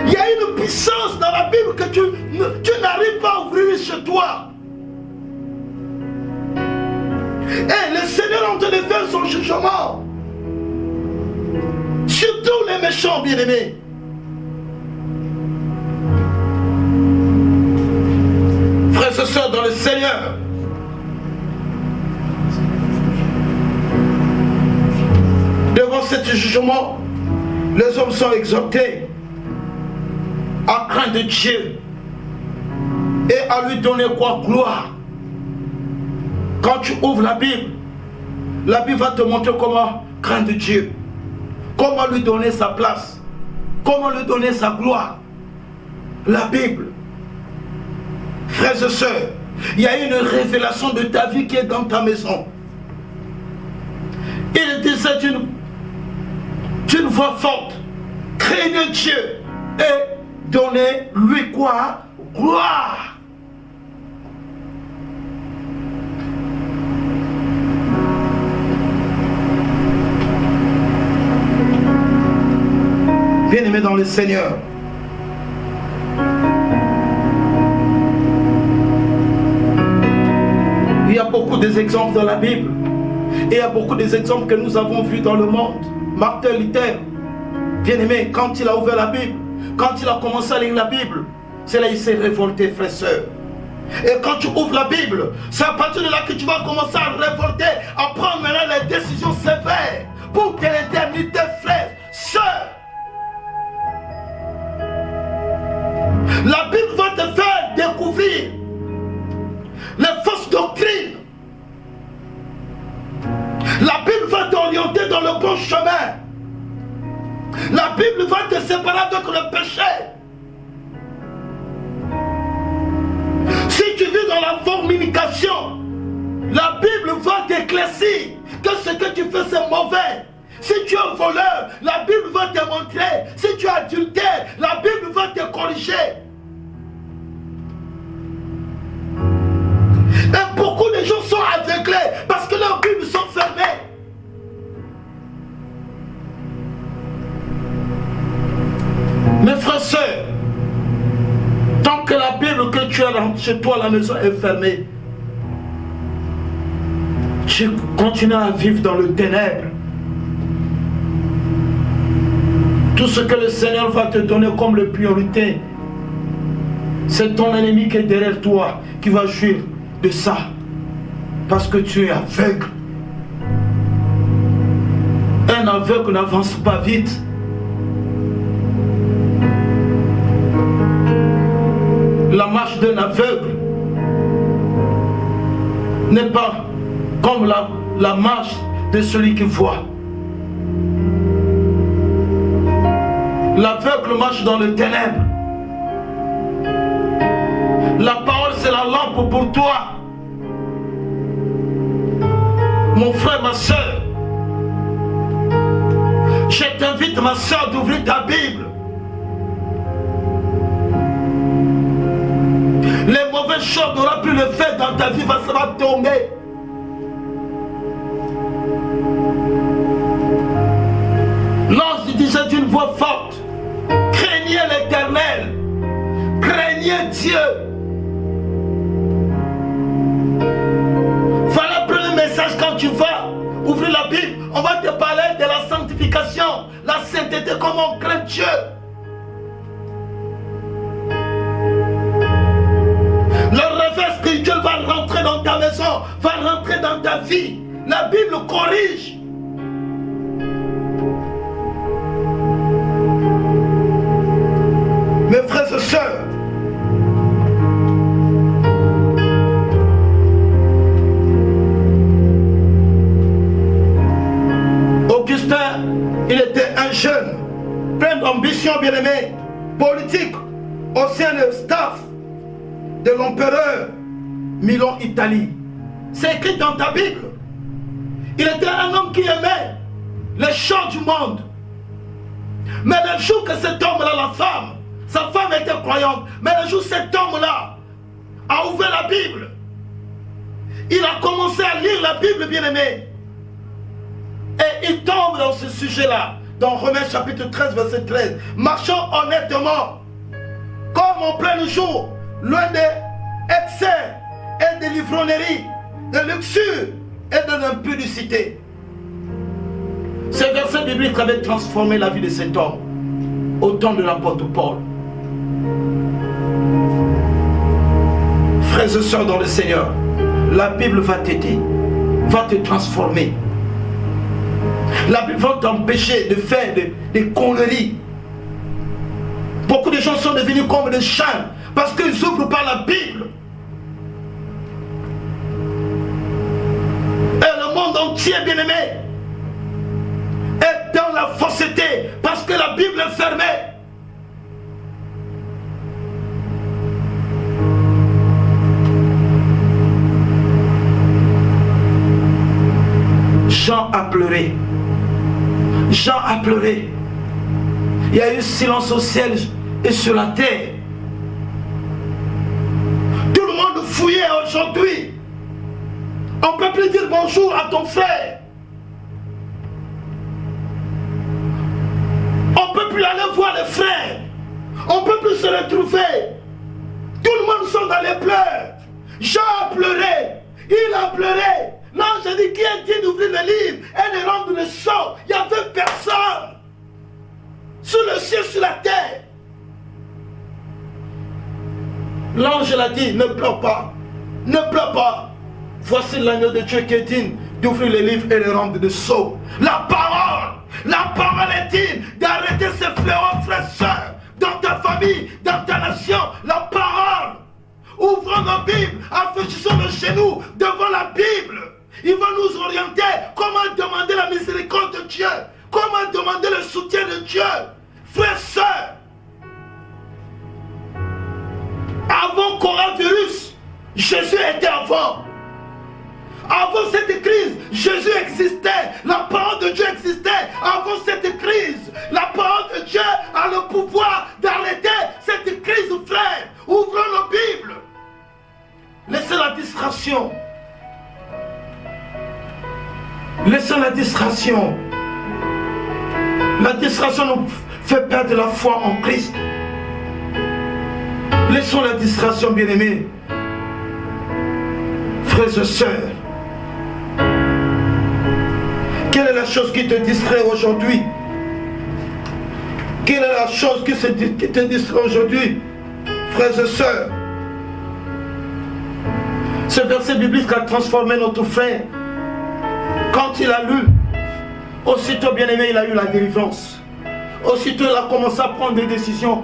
Il y a une puissance dans la Bible que tu n'arrives pas à ouvrir chez toi. Et le Seigneur est en train de faire son jugement. Surtout les méchants, bien-aimés. Frères et sœurs dans le Seigneur, devant ce jugement, les hommes sont exhortés à craindre Dieu et à lui donner quoi? Gloire. Quand tu ouvres la Bible va te montrer comment craindre Dieu. Comment lui donner sa place? Comment lui donner sa gloire? La Bible. Frères et sœurs, il y a une révélation de ta vie qui est dans ta maison. Il disait d'une voix forte, craignez Dieu et donnez-lui quoi? Gloire. Bien-aimés dans le Seigneur, il y a beaucoup d'exemples dans la Bible et il y a beaucoup d'exemples que nous avons vus dans le monde. Martin Luther, bien-aimé, quand il a ouvert la Bible, quand il a commencé à lire la Bible, c'est là qu'il s'est révolté, frères et sœurs. Et quand tu ouvres la Bible, c'est à partir de là que tu vas commencer à révolter, à prendre maintenant les décisions sévères pour que l'éternité, frères, sœurs. La Bible va te faire découvrir les fausses doctrines. La Bible va t'orienter dans le bon chemin. La Bible va te séparer avec le péché. Si tu vis dans la fornication, la Bible va t'éclaircir que ce que tu fais c'est mauvais. Si tu es voleur, la Bible va te montrer. Si tu es adultère, la Bible va te corriger. Et beaucoup de gens sont aveugles chez toi, la maison est fermée. Tu continues à vivre dans le ténèbre. Tout ce que le Seigneur va te donner comme le priorité, c'est ton ennemi qui est derrière toi qui va jouir de ça. Parce que tu es aveugle. Un aveugle n'avance pas vite. La marche d'un aveugle n'est pas comme la marche de celui qui voit. L'aveugle marche dans le ténèbre. La parole, c'est la lampe pour toi. Mon frère, ma soeur, je t'invite, ma soeur, d'ouvrir ta Bible. Les mauvaises choses n'auront plus le fait dans ta vie, ça va tomber. L'ange disait d'une voix forte, craignez l'Éternel, craignez Dieu. Voilà le premier message quand tu vas ouvrir la Bible. On va te parler de la sanctification, la sainteté, comment on craint Dieu. Le réveil spirituel va rentrer dans ta maison, va rentrer dans ta vie. La Bible corrige. Mes frères et sœurs, Augustin, il était un jeune, plein d'ambition, bien-aimé, politique, au sein du staff de l'empereur Milan Italie. C'est écrit dans ta Bible. Il était un homme qui aimait les choses du monde. Mais le jour que cet homme-là, la femme, sa femme était croyante, mais le jour où cet homme-là a ouvert la Bible, il a commencé à lire la Bible, bien-aimé. Et il tombe dans ce sujet-là, dans Romains chapitre 13, verset 13. Marchons honnêtement, comme en plein jour, loin des excès et de l'ivrognerie, de luxure et de l'impudicité. Ces versets bibliques avaient transformé la vie de cet homme au temps de l'apôtre Paul. Frères et sœurs dans le Seigneur, la Bible va t'aider, va te transformer. La Bible va t'empêcher de faire des conneries. Beaucoup de gens sont devenus comme des chiens parce qu'ils ouvrent par la Bible. Et le monde entier, bien-aimé, est dans la fausseté parce que la Bible est fermée. Jean a pleuré. Jean a pleuré. Il y a eu silence au ciel et sur la terre. Tout le monde fouillait aujourd'hui. On ne peut plus dire bonjour à ton frère. On ne peut plus aller voir les frères. On ne peut plus se retrouver. Tout le monde sont dans les pleurs. Jean a pleuré. Il a pleuré. L'ange a dit, qui est digne d'ouvrir le livre et de rendre le sceau? Il n'y avait personne. Sur le ciel, sur la terre. L'ange l'a dit, ne pleure pas. Ne pleure pas. Voici l'agneau de Dieu qui est digne d'ouvrir le livre et de rendre le sceau. La parole est digne d'arrêter ces fléaux, frères et sœurs, dans ta famille, dans ta nation. La parole. Ouvrons nos Bibles, affranchissons nos genoux devant la Bible. Il va nous orienter comment demander la miséricorde de Dieu, comment demander le soutien de Dieu. Frères et sœurs, avant coronavirus, Jésus était avant. Avant cette crise, Jésus existait, la parole de Dieu existait. Avant cette crise, la parole de Dieu a le pouvoir d'arrêter cette crise, frère. Ouvrons nos Bibles. Laissez la distraction. Laissez la distraction. La distraction nous fait perdre la foi en Christ. Laissons la distraction, bien-aimés. Frères et sœurs, quelle est la chose qui te distrait aujourd'hui? Quelle est la chose qui te distrait aujourd'hui, frères et sœurs? Ce verset biblique a transformé notre frère. Quand il a lu, aussitôt bien aimé, il a eu la délivrance. Aussitôt il a commencé à prendre des décisions.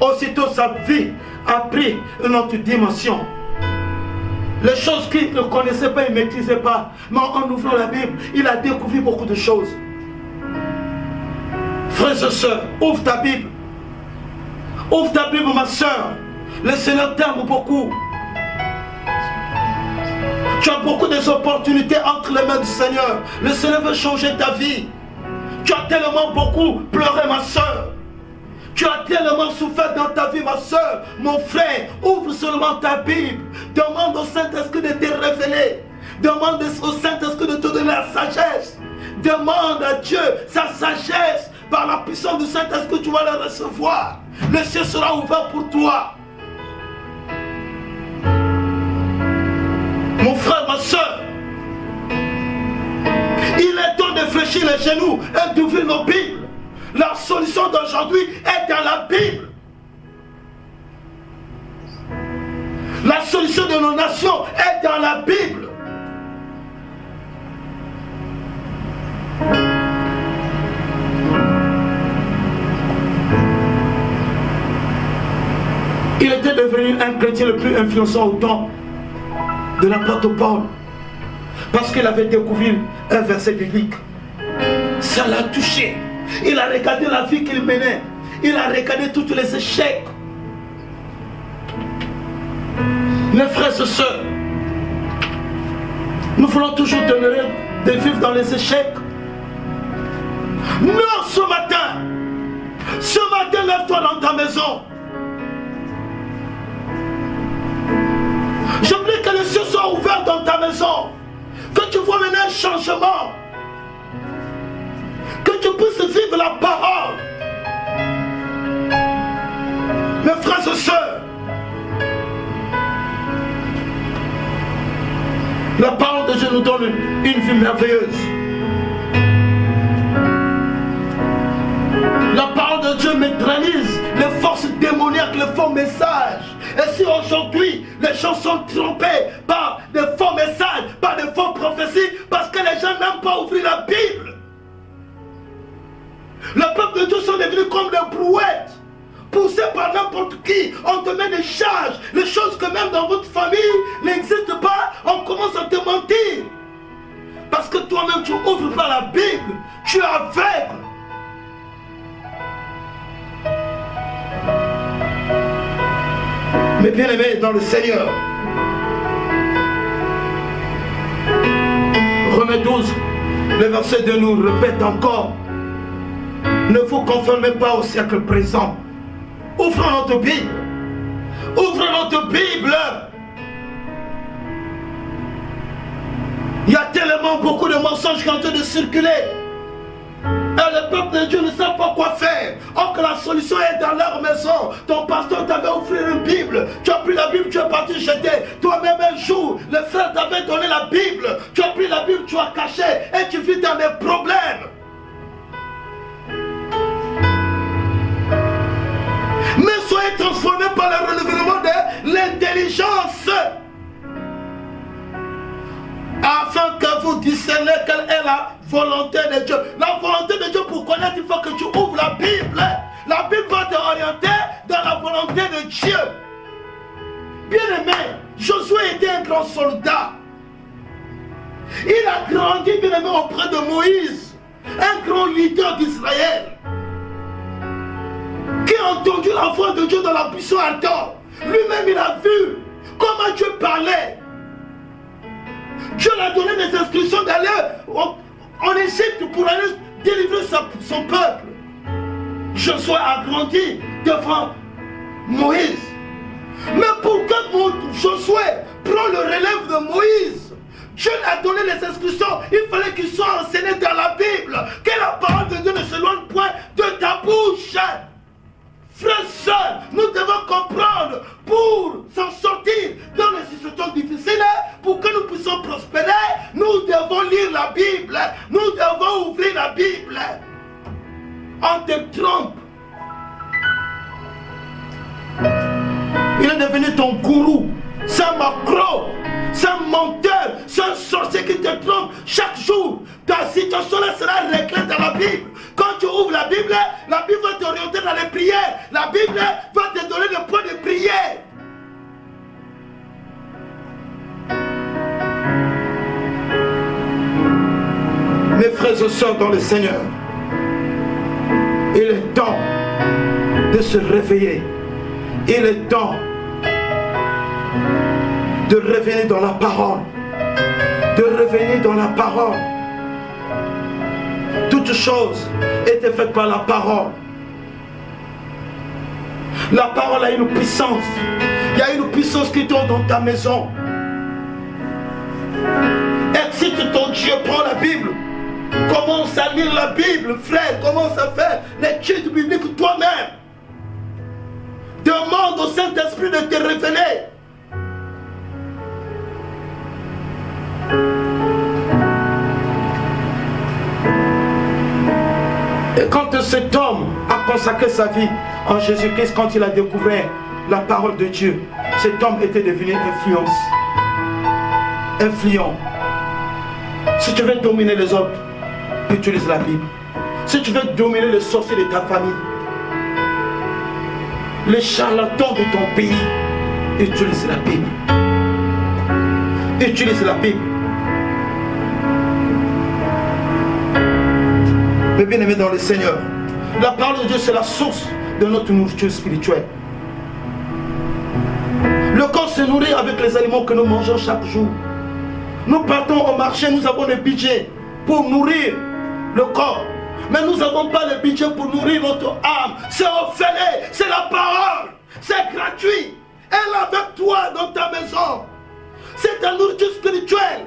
Aussitôt sa vie a pris une autre dimension. Les choses qu'il ne connaissait pas, il ne maîtrisait pas. Mais en ouvrant la Bible, il a découvert beaucoup de choses. Frères et sœurs, ouvre ta Bible. Ouvre ta Bible, ma sœur. Le Seigneur t'aime beaucoup. Tu as beaucoup d'opportunités entre les mains du Seigneur. Le Seigneur veut changer ta vie. Tu as tellement beaucoup pleuré, ma sœur. Tu as tellement souffert dans ta vie, ma sœur. Mon frère, ouvre seulement ta Bible. Demande au Saint-Esprit de te révéler. Demande au Saint-Esprit de te donner la sagesse. Demande à Dieu sa sagesse. Par la puissance du Saint-Esprit, tu vas la recevoir. Le ciel sera ouvert pour toi. Mon frère, ma soeur, il est temps de fléchir les genoux et d'ouvrir nos Bibles. La solution d'aujourd'hui est dans la Bible. La solution de nos nations est dans la Bible. Il était devenu un chrétien le plus influençant au temps de l'apôtre Paul, parce qu'il avait découvert un verset biblique. Ça l'a touché. Il a regardé la vie qu'il menait. Il a regardé tous les échecs. Mes frères et sœurs, nous voulons toujours demeurer de vivre dans les échecs. Non, ce matin, lève-toi dans ta maison. Je prie que les cieux soient ouverts dans ta maison. Que tu vois maintenant un changement. Que tu puisses vivre la parole. Mes frères et sœurs, la parole de Dieu nous donne une vie merveilleuse. La parole de Dieu neutralise les forces démoniaques, les faux messages. Et si aujourd'hui les gens sont trompés par des faux messages, par des faux prophéties, parce que les gens n'aiment pas ouvrir la Bible. Le peuple de Dieu sont devenus comme des brouettes, poussés par n'importe qui. On te met des charges, les choses que même dans votre famille n'existent pas, on commence à te mentir. Parce que toi-même tu n'ouvres pas la Bible, tu es aveugle. Mais bien aimé dans le Seigneur, Romains 12, le verset 2 nous répète encore: ne vous conformez pas au siècle présent. Ouvrons notre Bible. Ouvrons notre Bible. Il y a tellement beaucoup de mensonges qui sont en train de circuler. Et le peuple de Dieu ne sait pas quoi faire. Or que la solution est dans leur maison. Ton pasteur t'avait offert une Bible. Tu as pris la Bible, tu es parti jeter. Toi-même un jour, le frère t'avait donné la Bible. Tu as pris la Bible, tu as caché. Et tu vis dans des problèmes. Mais soyez transformés par le renouvellement de l'intelligence, afin que vous discerniez quelle est la volonté de Dieu. La volonté de Dieu, pour connaître, il faut que tu ouvres la Bible. La Bible va t'orienter dans la volonté de Dieu. Bien aimé, Josué était un grand soldat. Il a grandi, bien aimé, auprès de Moïse, un grand leader d'Israël, qui a entendu la voix de Dieu dans la buisson ardente. Lui-même, il a vu comment Dieu parlait. Dieu lui a donné des instructions d'aller en Égypte pour aller délivrer son peuple. Josué a grandi devant Moïse. Mais pour que Josué prenne le relève de Moïse, Dieu lui a donné les instructions. Il fallait qu'il soit enseigné dans la Bible, que la parole de Dieu ne s'éloigne point de ta bouche. Frères et sœurs, nous devons comprendre, pour s'en sortir dans les situations difficiles, pour Bible. Nous devons ouvrir la Bible. On te trompe. Il est devenu ton gourou. C'est un macro. C'est un menteur. C'est un sorcier qui te trompe chaque jour. Ta situation là sera réglée dans la Bible. Quand tu ouvres la Bible va t'orienter dans les prières. La Bible va te donner le point de prière. Mes frères et sœurs dans le Seigneur, il est temps de se réveiller. Il est temps de revenir dans la parole. De revenir dans la parole. Toutes choses étaient faites par la parole. La parole a une puissance. Il y a une puissance qui dort dans ta maison. Excite ton Dieu, prends la Bible. Commence à lire la Bible, frère. Commence à faire l'étude biblique toi-même. Demande au Saint-Esprit de te révéler. Et quand cet homme a consacré sa vie en Jésus-Christ, quand il a découvert la parole de Dieu, cet homme était devenu influent. Si tu veux dominer les autres, utilise la Bible. Si tu veux dominer les sorciers de ta famille, les charlatans de ton pays, utilise la Bible. Utilise la Bible. Mes bien-aimés dans le Seigneur, la parole de Dieu, c'est la source de notre nourriture spirituelle. Le corps se nourrit avec les aliments que nous mangeons chaque jour. Nous partons au marché, nous avons le budget pour nourrir le corps. Mais nous n'avons pas le budget pour nourrir notre âme. C'est offert, c'est la parole. C'est gratuit. Elle est avec toi dans ta maison. C'est ta nourriture spirituelle.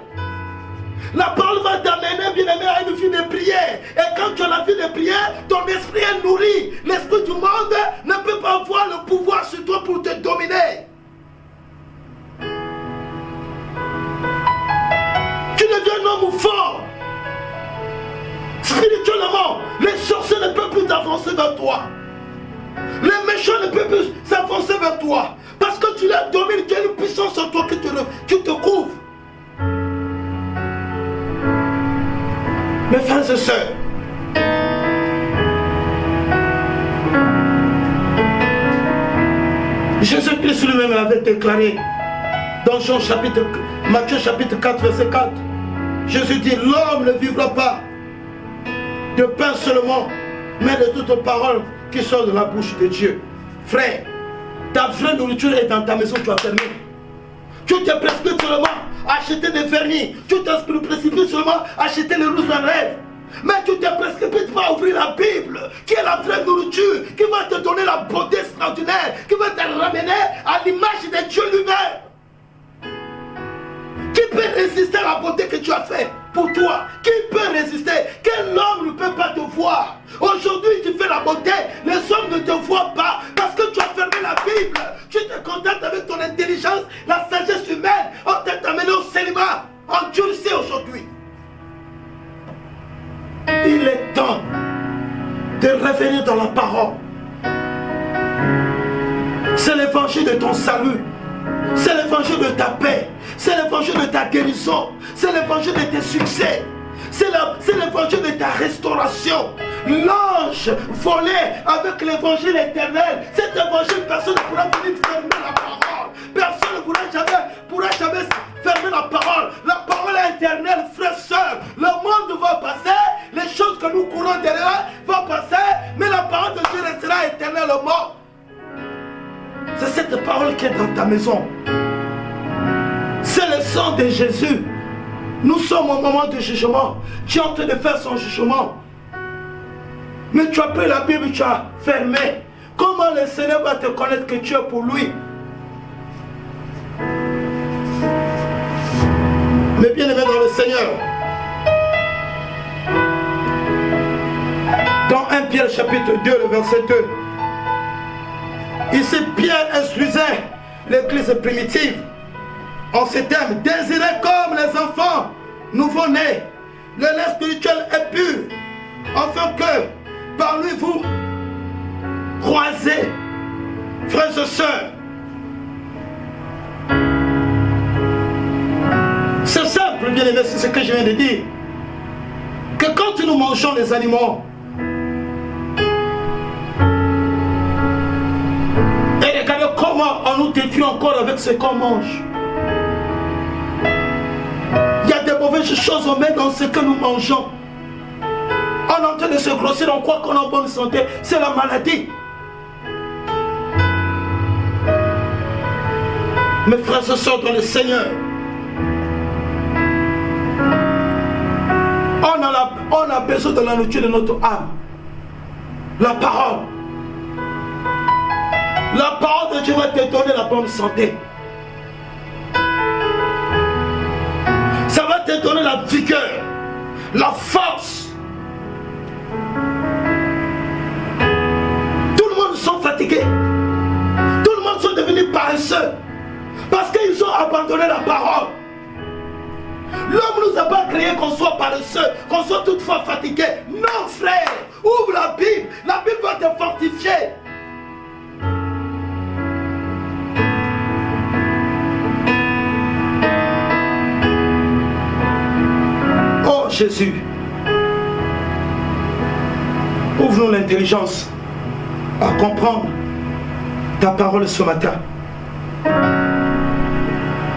La parole va t'amener, bien-aimé, à une vie de prière. Et quand tu as la vie de prière, ton esprit est nourri. L'esprit du monde ne peut pas avoir le pouvoir sur toi pour te dominer. Tu deviens un homme fort. Spirituellement, les sorciers ne peuvent plus avancer vers toi. Les méchants ne peuvent plus s'avancer vers toi. Parce que tu les domines, tu as une puissance en toi qui te couvre. Mes frères et sœurs, Jésus-Christ lui-même avait déclaré dans Matthieu chapitre 4, verset 4, Jésus dit, l'homme ne vivra pas de pain seulement, mais de toutes paroles qui sortent de la bouche de Dieu. Frère, ta vraie nourriture est dans ta maison, tu as fermé. Tu te précipites seulement à acheter des vernis. Tu te précipites seulement à acheter les rouges en rêve. Mais tu te précipites pas à ouvrir la Bible, qui est la vraie nourriture, qui va te donner la beauté extraordinaire, qui va te ramener à l'image de Dieu lui-même. Qui peut résister à la beauté que tu as faite pour toi? Qui peut résister? Quel homme ne peut pas te voir? Aujourd'hui, tu fais la beauté, les hommes ne te voient pas parce que tu as fermé la Bible. Tu te contentes avec ton intelligence, la sagesse humaine. On t'a amené au célibat, endurci aujourd'hui. Il est temps de revenir dans la parole. C'est l'évangile de ton salut. C'est l'évangile de ta paix. C'est l'évangile de ta guérison. C'est l'évangile de tes succès. C'est l'évangile de ta restauration. L'ange volait avec l'évangile éternel. Cet évangile, personne ne pourra venir fermer la parole. Personne ne pourra jamais fermer la parole. La parole est éternelle, frères, sœurs. Le monde va passer. Les choses que nous courons derrière vont passer. Mais la parole de Dieu restera éternellement. C'est cette parole qui est dans ta maison. C'est le sang de Jésus. Nous sommes au moment du jugement. Tu es en train de faire son jugement. Mais tu as pris la Bible, tu as fermé. Comment le Seigneur va te connaître que tu es pour lui? Mais bien aimé dans le Seigneur, dans 1 Pierre chapitre 2, le verset 2, ici Pierre instruisait l'église primitive en ces termes: désirez comme les enfants nouveau-nés le lait spirituel est pur, afin que par lui vous croisez, frères et sœurs. C'est simple, bien aimé, c'est ce que je viens de dire. Que quand nous mangeons les aliments, et regardez comment on nous détruit encore avec ce qu'on mange. Il y a des mauvaises choses on met dans ce que nous mangeons. On est en train de se grossir, on croit qu'on est en bonne santé, c'est la maladie. Mes frères et sœurs dans le Seigneur, on a besoin de la nourriture de notre âme. La parole. La parole de Dieu va te donner la bonne santé. Ça va te donner la vigueur, la force. Tout le monde sont fatigués. Tout le monde sont devenus paresseux. Parce qu'ils ont abandonné la parole. L'homme ne nous a pas créé qu'on soit paresseux, qu'on soit toutefois fatigué. Non, frère, ouvre la Bible. La Bible va te fortifier. Oh Jésus, ouvre-nous l'intelligence à comprendre ta parole ce matin,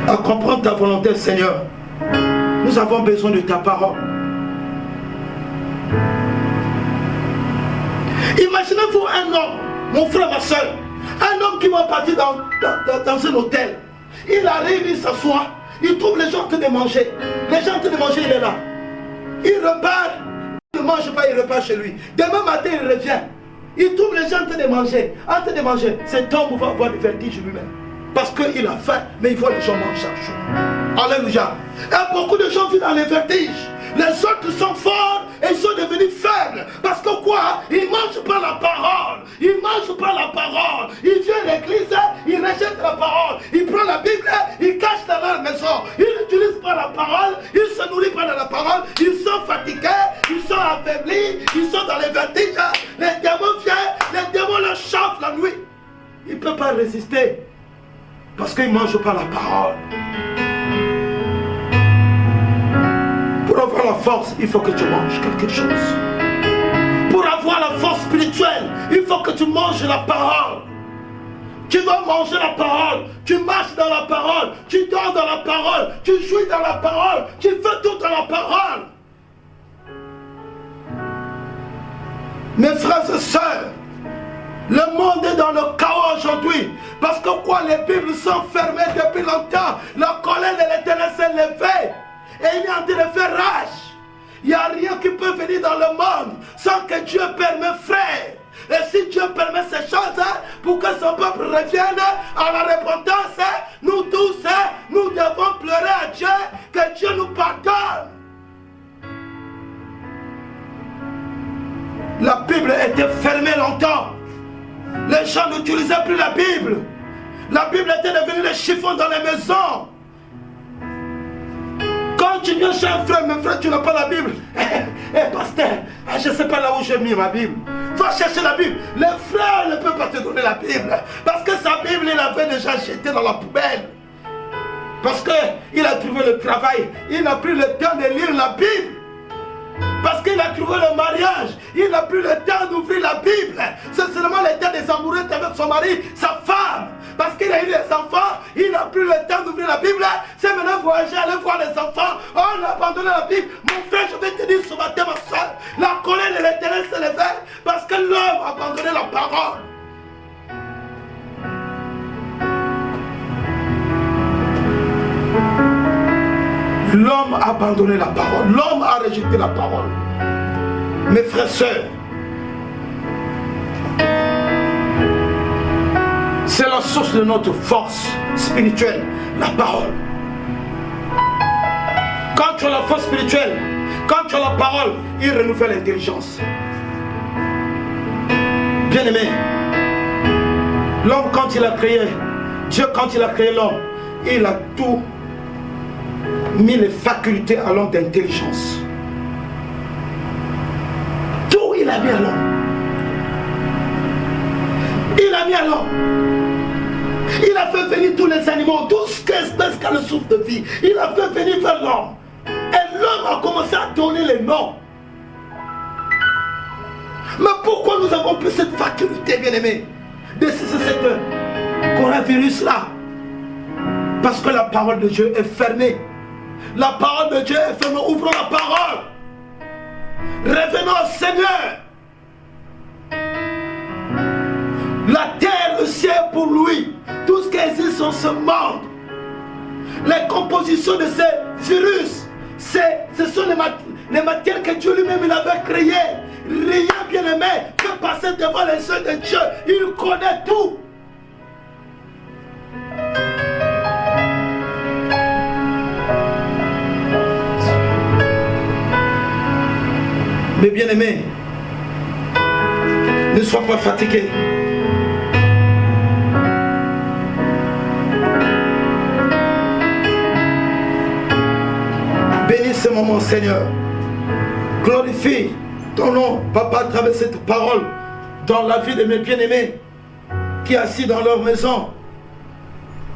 à comprendre ta volonté, Seigneur. Nous avons besoin de ta parole. Imaginez-vous un homme, mon frère, ma soeur, un homme qui va partir dans un hôtel. Il arrive, il s'assoit, il trouve les gens en train de manger. Les gens en train de manger, il est là. Il repart, il ne mange pas, il repart chez lui. Demain matin, il revient. Il trouve les gens en train de manger. En train de manger, cet homme va avoir des vertiges lui-même. Parce qu'il a faim, mais il voit les gens manger chaque jour. Alléluia. Et beaucoup de gens vivent dans les vertiges. Les autres sont forts et ils sont devenus faibles. Parce que quoi? Ils ne mangent pas la parole. Ils ne mangent pas la parole. Ils viennent à l'église, ils rejettent la parole. Ils prennent la Bible, ils cachent dans leur maison. Ils n'utilisent pas la parole. Ils ne se nourrissent pas de la parole. Ils sont fatigués, ils sont affaiblis, ils sont dans les vertiges. Les démons viennent, les démons leur chantent la nuit. Ils ne peuvent pas résister. Parce qu'ils ne mangent pas la parole. Pour avoir la force, il faut que tu manges quelque chose. Pour avoir la force spirituelle, il faut que tu manges la parole. Tu dois manger la parole. Tu marches dans la parole. Tu dors dans la parole. Tu jouis dans la parole. Tu fais tout dans la parole. Mes frères et sœurs, le monde est dans le chaos aujourd'hui. Parce que quoi, les Bibles sont fermées depuis longtemps. La colère de l'Éternel s'est levée. Et il est en train de faire rage. Il n'y a rien qui peut venir dans le monde sans que Dieu permette, frère. Et si Dieu permet ces choses, pour que son peuple revienne à la repentance, nous tous, nous devons pleurer à Dieu, que Dieu nous pardonne. La Bible était fermée longtemps. Les gens n'utilisaient plus la Bible. La Bible était devenue le chiffon dans les maisons. Quand tu viens chez un frère, mes frères, tu n'as pas la Bible. Pasteur, je ne sais pas là où j'ai mis ma Bible. Va chercher la Bible. Les frères ne peuvent pas te donner la Bible. Parce que sa Bible, il l'avait déjà jetée dans la poubelle. Parce qu'il a trouvé le travail. Il n'a plus le temps de lire la Bible. Parce qu'il a trouvé le mariage. Il n'a plus le temps d'ouvrir la Bible. C'est seulement le temps des amoureux avec son mari, sa femme. Parce qu'il a eu des enfants, il n'a plus le temps d'ouvrir la Bible. C'est maintenant voyager, aller voir les enfants. On a abandonné la Bible. Mon frère, je vais te dire ce matin, ma soeur, la colère de l'Éternel s'est levée parce que l'homme a abandonné la parole. L'homme a abandonné la parole. L'homme a rejeté la parole. Mes frères et sœurs, c'est la source de notre force spirituelle, la parole. Quand tu as la force spirituelle, quand tu as la parole, il renouvelle l'intelligence. Bien aimé, l'homme quand il a créé, Dieu quand il a créé l'homme, il a tout mis les facultés à l'homme d'intelligence. a mis à l'homme. Il a mis à l'homme. Il a fait venir tous les animaux, tout ce qu'espèce qui a le souffle de vie. Il a fait venir vers l'homme. Et l'homme a commencé à donner les noms. Mais pourquoi nous avons plus cette faculté, bien-aimé, de cesser cette coronavirus-là? Parce que la parole de Dieu est fermée. La parole de Dieu est fermée. Ouvrons la parole. Revenons au Seigneur. La terre, le ciel pour lui. Tout ce qui existe en ce monde. Les compositions de ces virus, ce sont les matières que Dieu lui-même avait créées. Rien, bien-aimé, peut passer devant les yeux de Dieu. Il connaît tout. Mais bien-aimé, ne sois pas fatigué. Bénis ce moment, Seigneur. Glorifie ton nom, Papa, à travers cette parole, dans la vie de mes bien-aimés qui sont assis dans leur maison,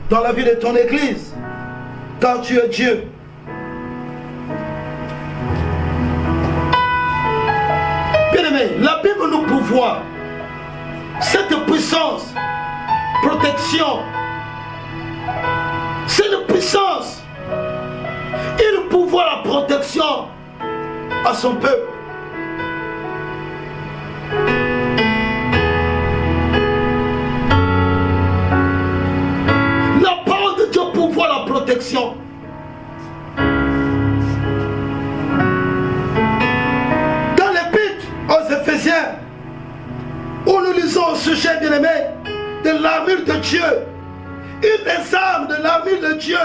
dans la vie de ton église, car tu es Dieu. Bien-aimés, la Bible nous pourvoit cette puissance, protection, c'est une puissance. Il pourvoit la protection à son peuple. La parole de Dieu pourvoit la protection. Dans l'Épître aux Éphésiens, où nous lisons au sujet, bien-aimé, de l'armure de Dieu, une des armes de l'armure de Dieu,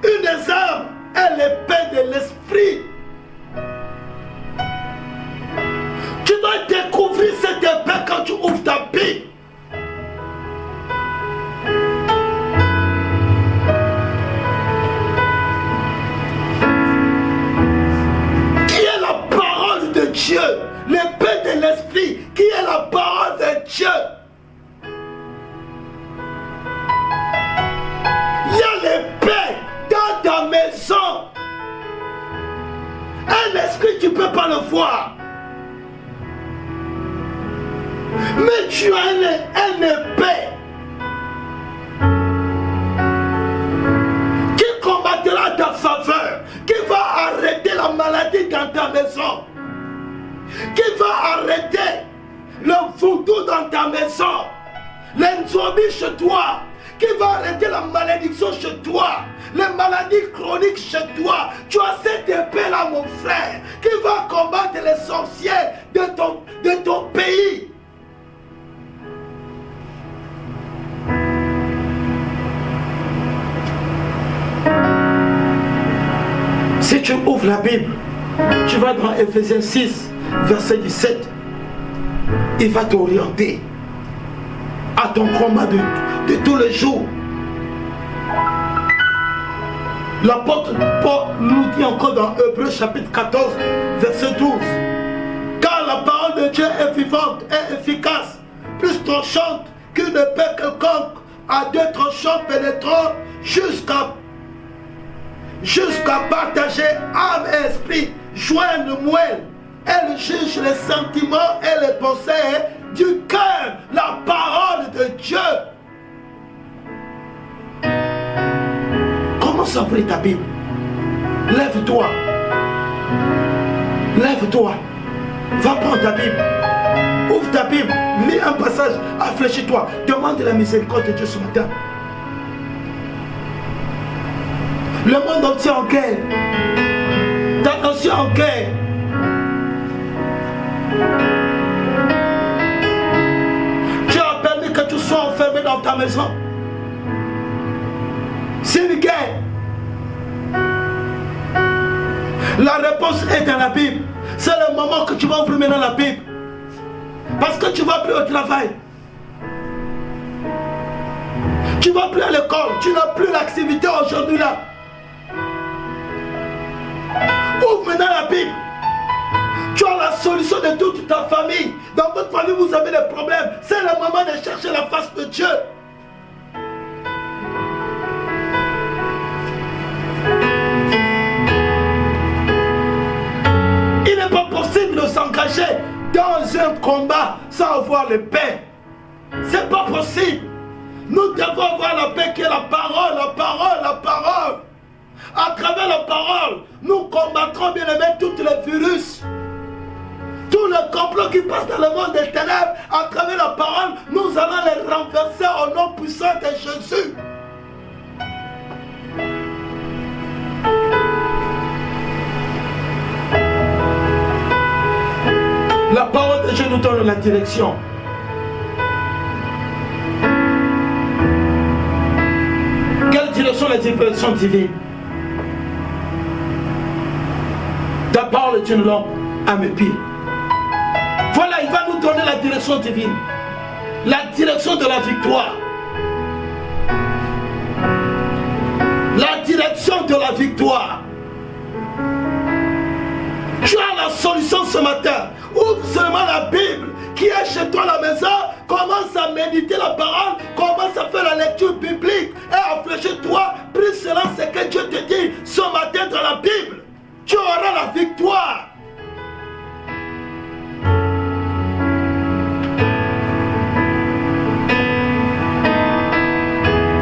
une des armes est l'épée de l'esprit. Tu dois découvrir cette épée quand tu ouvres ta Bible. Qui est la parole de Dieu? L'épée de l'esprit, qui est la parole de Dieu? Il y a l'épée dans ta maison. Un esprit, tu ne peux pas le voir. Mais tu as une épée qui combattra ta faveur, qui va arrêter la maladie dans ta maison, qui va arrêter le vaudou dans ta maison, l'insomnie chez toi, qui va arrêter la malédiction chez toi, les maladies chroniques chez toi. Tu as cette épée-là, mon frère, qui va combattre les sorciers de ton pays. Si tu ouvres la Bible, tu vas dans Ephésiens 6, verset 17. Il va t'orienter à ton combat de tous les jours. L'apôtre Paul nous dit encore dans Hébreux chapitre 14, verset 12. Car la parole de Dieu est vivante et efficace, plus tranchante qu'une épée quelconque, à deux tranchants pénétrant jusqu'à partager âme et esprit, joindre moelle. Elle juge les sentiments et les pensées du cœur, la parole de Dieu. Commence à ouvrir ta Bible. Lève-toi. Lève-toi. Va prendre ta Bible. Ouvre ta Bible. Lis un passage. Affléchis-toi. Demande la miséricorde de Dieu ce matin. Le monde entier en guerre. Ta nation en guerre. Dieu a permis que tu sois enfermé dans ta maison. C'est une guerre. La réponse est dans la Bible. C'est le moment que tu vas ouvrir maintenant la Bible. Parce que tu ne vas plus au travail. Tu ne vas plus à l'école. Tu n'as plus l'activité aujourd'hui là. Ouvre maintenant la Bible. Tu as la solution de toute ta famille. Dans votre famille, vous avez des problèmes. C'est le moment de chercher la face de Dieu. Il n'est pas possible de s'engager dans un combat sans avoir le paix. C'est pas possible. Nous devons avoir la paix qui est la parole, la parole, la parole. À travers la parole, nous combattrons bien aimé tous les virus. Tout le complot qui passe dans le monde des ténèbres, à travers la parole, nous allons les renverser au nom puissant de Jésus. La parole de Dieu nous donne la direction. Quelle direction? La direction divine. Ta parole est une lampe à mes pieds. Voilà, il va nous donner la direction divine. La direction de la victoire. La direction de la victoire. Tu as la solution ce matin. Ouvre seulement la Bible qui est chez toi à la maison. Commence à méditer la parole. Commence à faire la lecture biblique. Et affléchis-toi. Prie selon ce que Dieu te dit ce matin dans la Bible. Tu auras la victoire.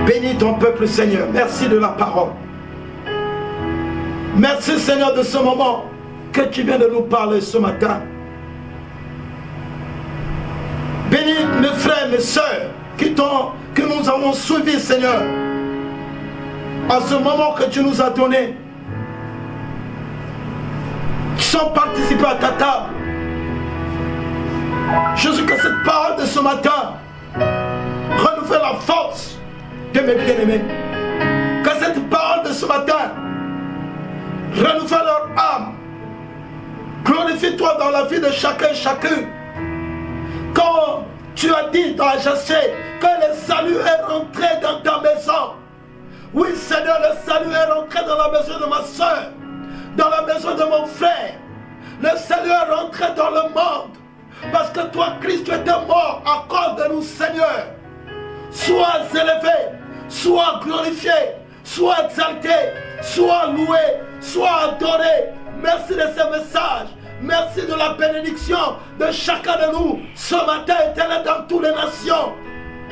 Bénis ton peuple, Seigneur. Merci de la parole. Merci, Seigneur, de ce moment que tu viens de nous parler ce matin. Bénis mes frères, mes soeurs que nous avons suivis, Seigneur, à ce moment que tu nous as donné, qui sont participés à ta table. Jésus, que cette parole de ce matin renouvelle la force de mes bien-aimés. Que cette parole de ce matin renouvelle leur âme. Glorifie-toi dans la vie de chacun et chacune. Quand tu as dit dans Jacques que le salut est rentré dans ta maison. Oui, Seigneur, le salut est rentré dans la maison de ma soeur, dans la maison de mon frère. Le salut est rentré dans le monde. Parce que toi, Christ, tu étais mort à cause de nous, Seigneur. Sois élevé, sois glorifié, sois exalté, sois loué, sois adoré. Merci de ce message. Merci de la bénédiction de chacun de nous ce matin, éternel, dans toutes les nations.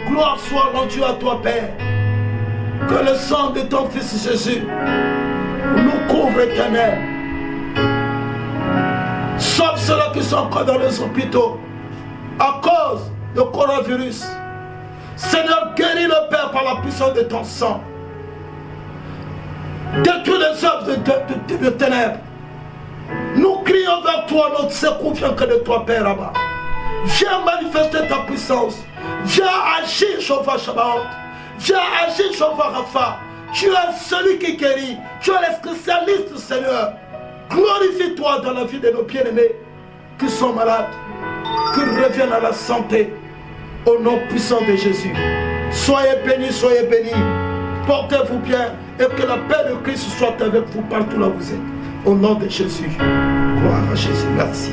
Gloire soit rendue à toi, Père. Que le sang de ton Fils Jésus nous couvre, éternel. Sauve ceux-là qui sont encore dans les hôpitaux à cause du coronavirus. Seigneur, guéris le Père par la puissance de ton sang. Détruis les œuvres de ténèbres. Nous crions vers toi, notre secours vient que de toi, Père là-bas. Viens manifester ta puissance. Viens agir, Shofar Shabbat. Viens agir, Shofar Rapha. Tu es celui qui guérit. Tu es le spécialiste, Seigneur. Glorifie-toi dans la vie de nos bien-aimés qui sont malades. Qu'ils reviennent à la santé. Au nom puissant de Jésus. Soyez bénis, soyez bénis. Portez-vous bien et que la paix de Christ soit avec vous partout là où vous êtes. Au nom de Jésus. Gloire à Jésus. Merci.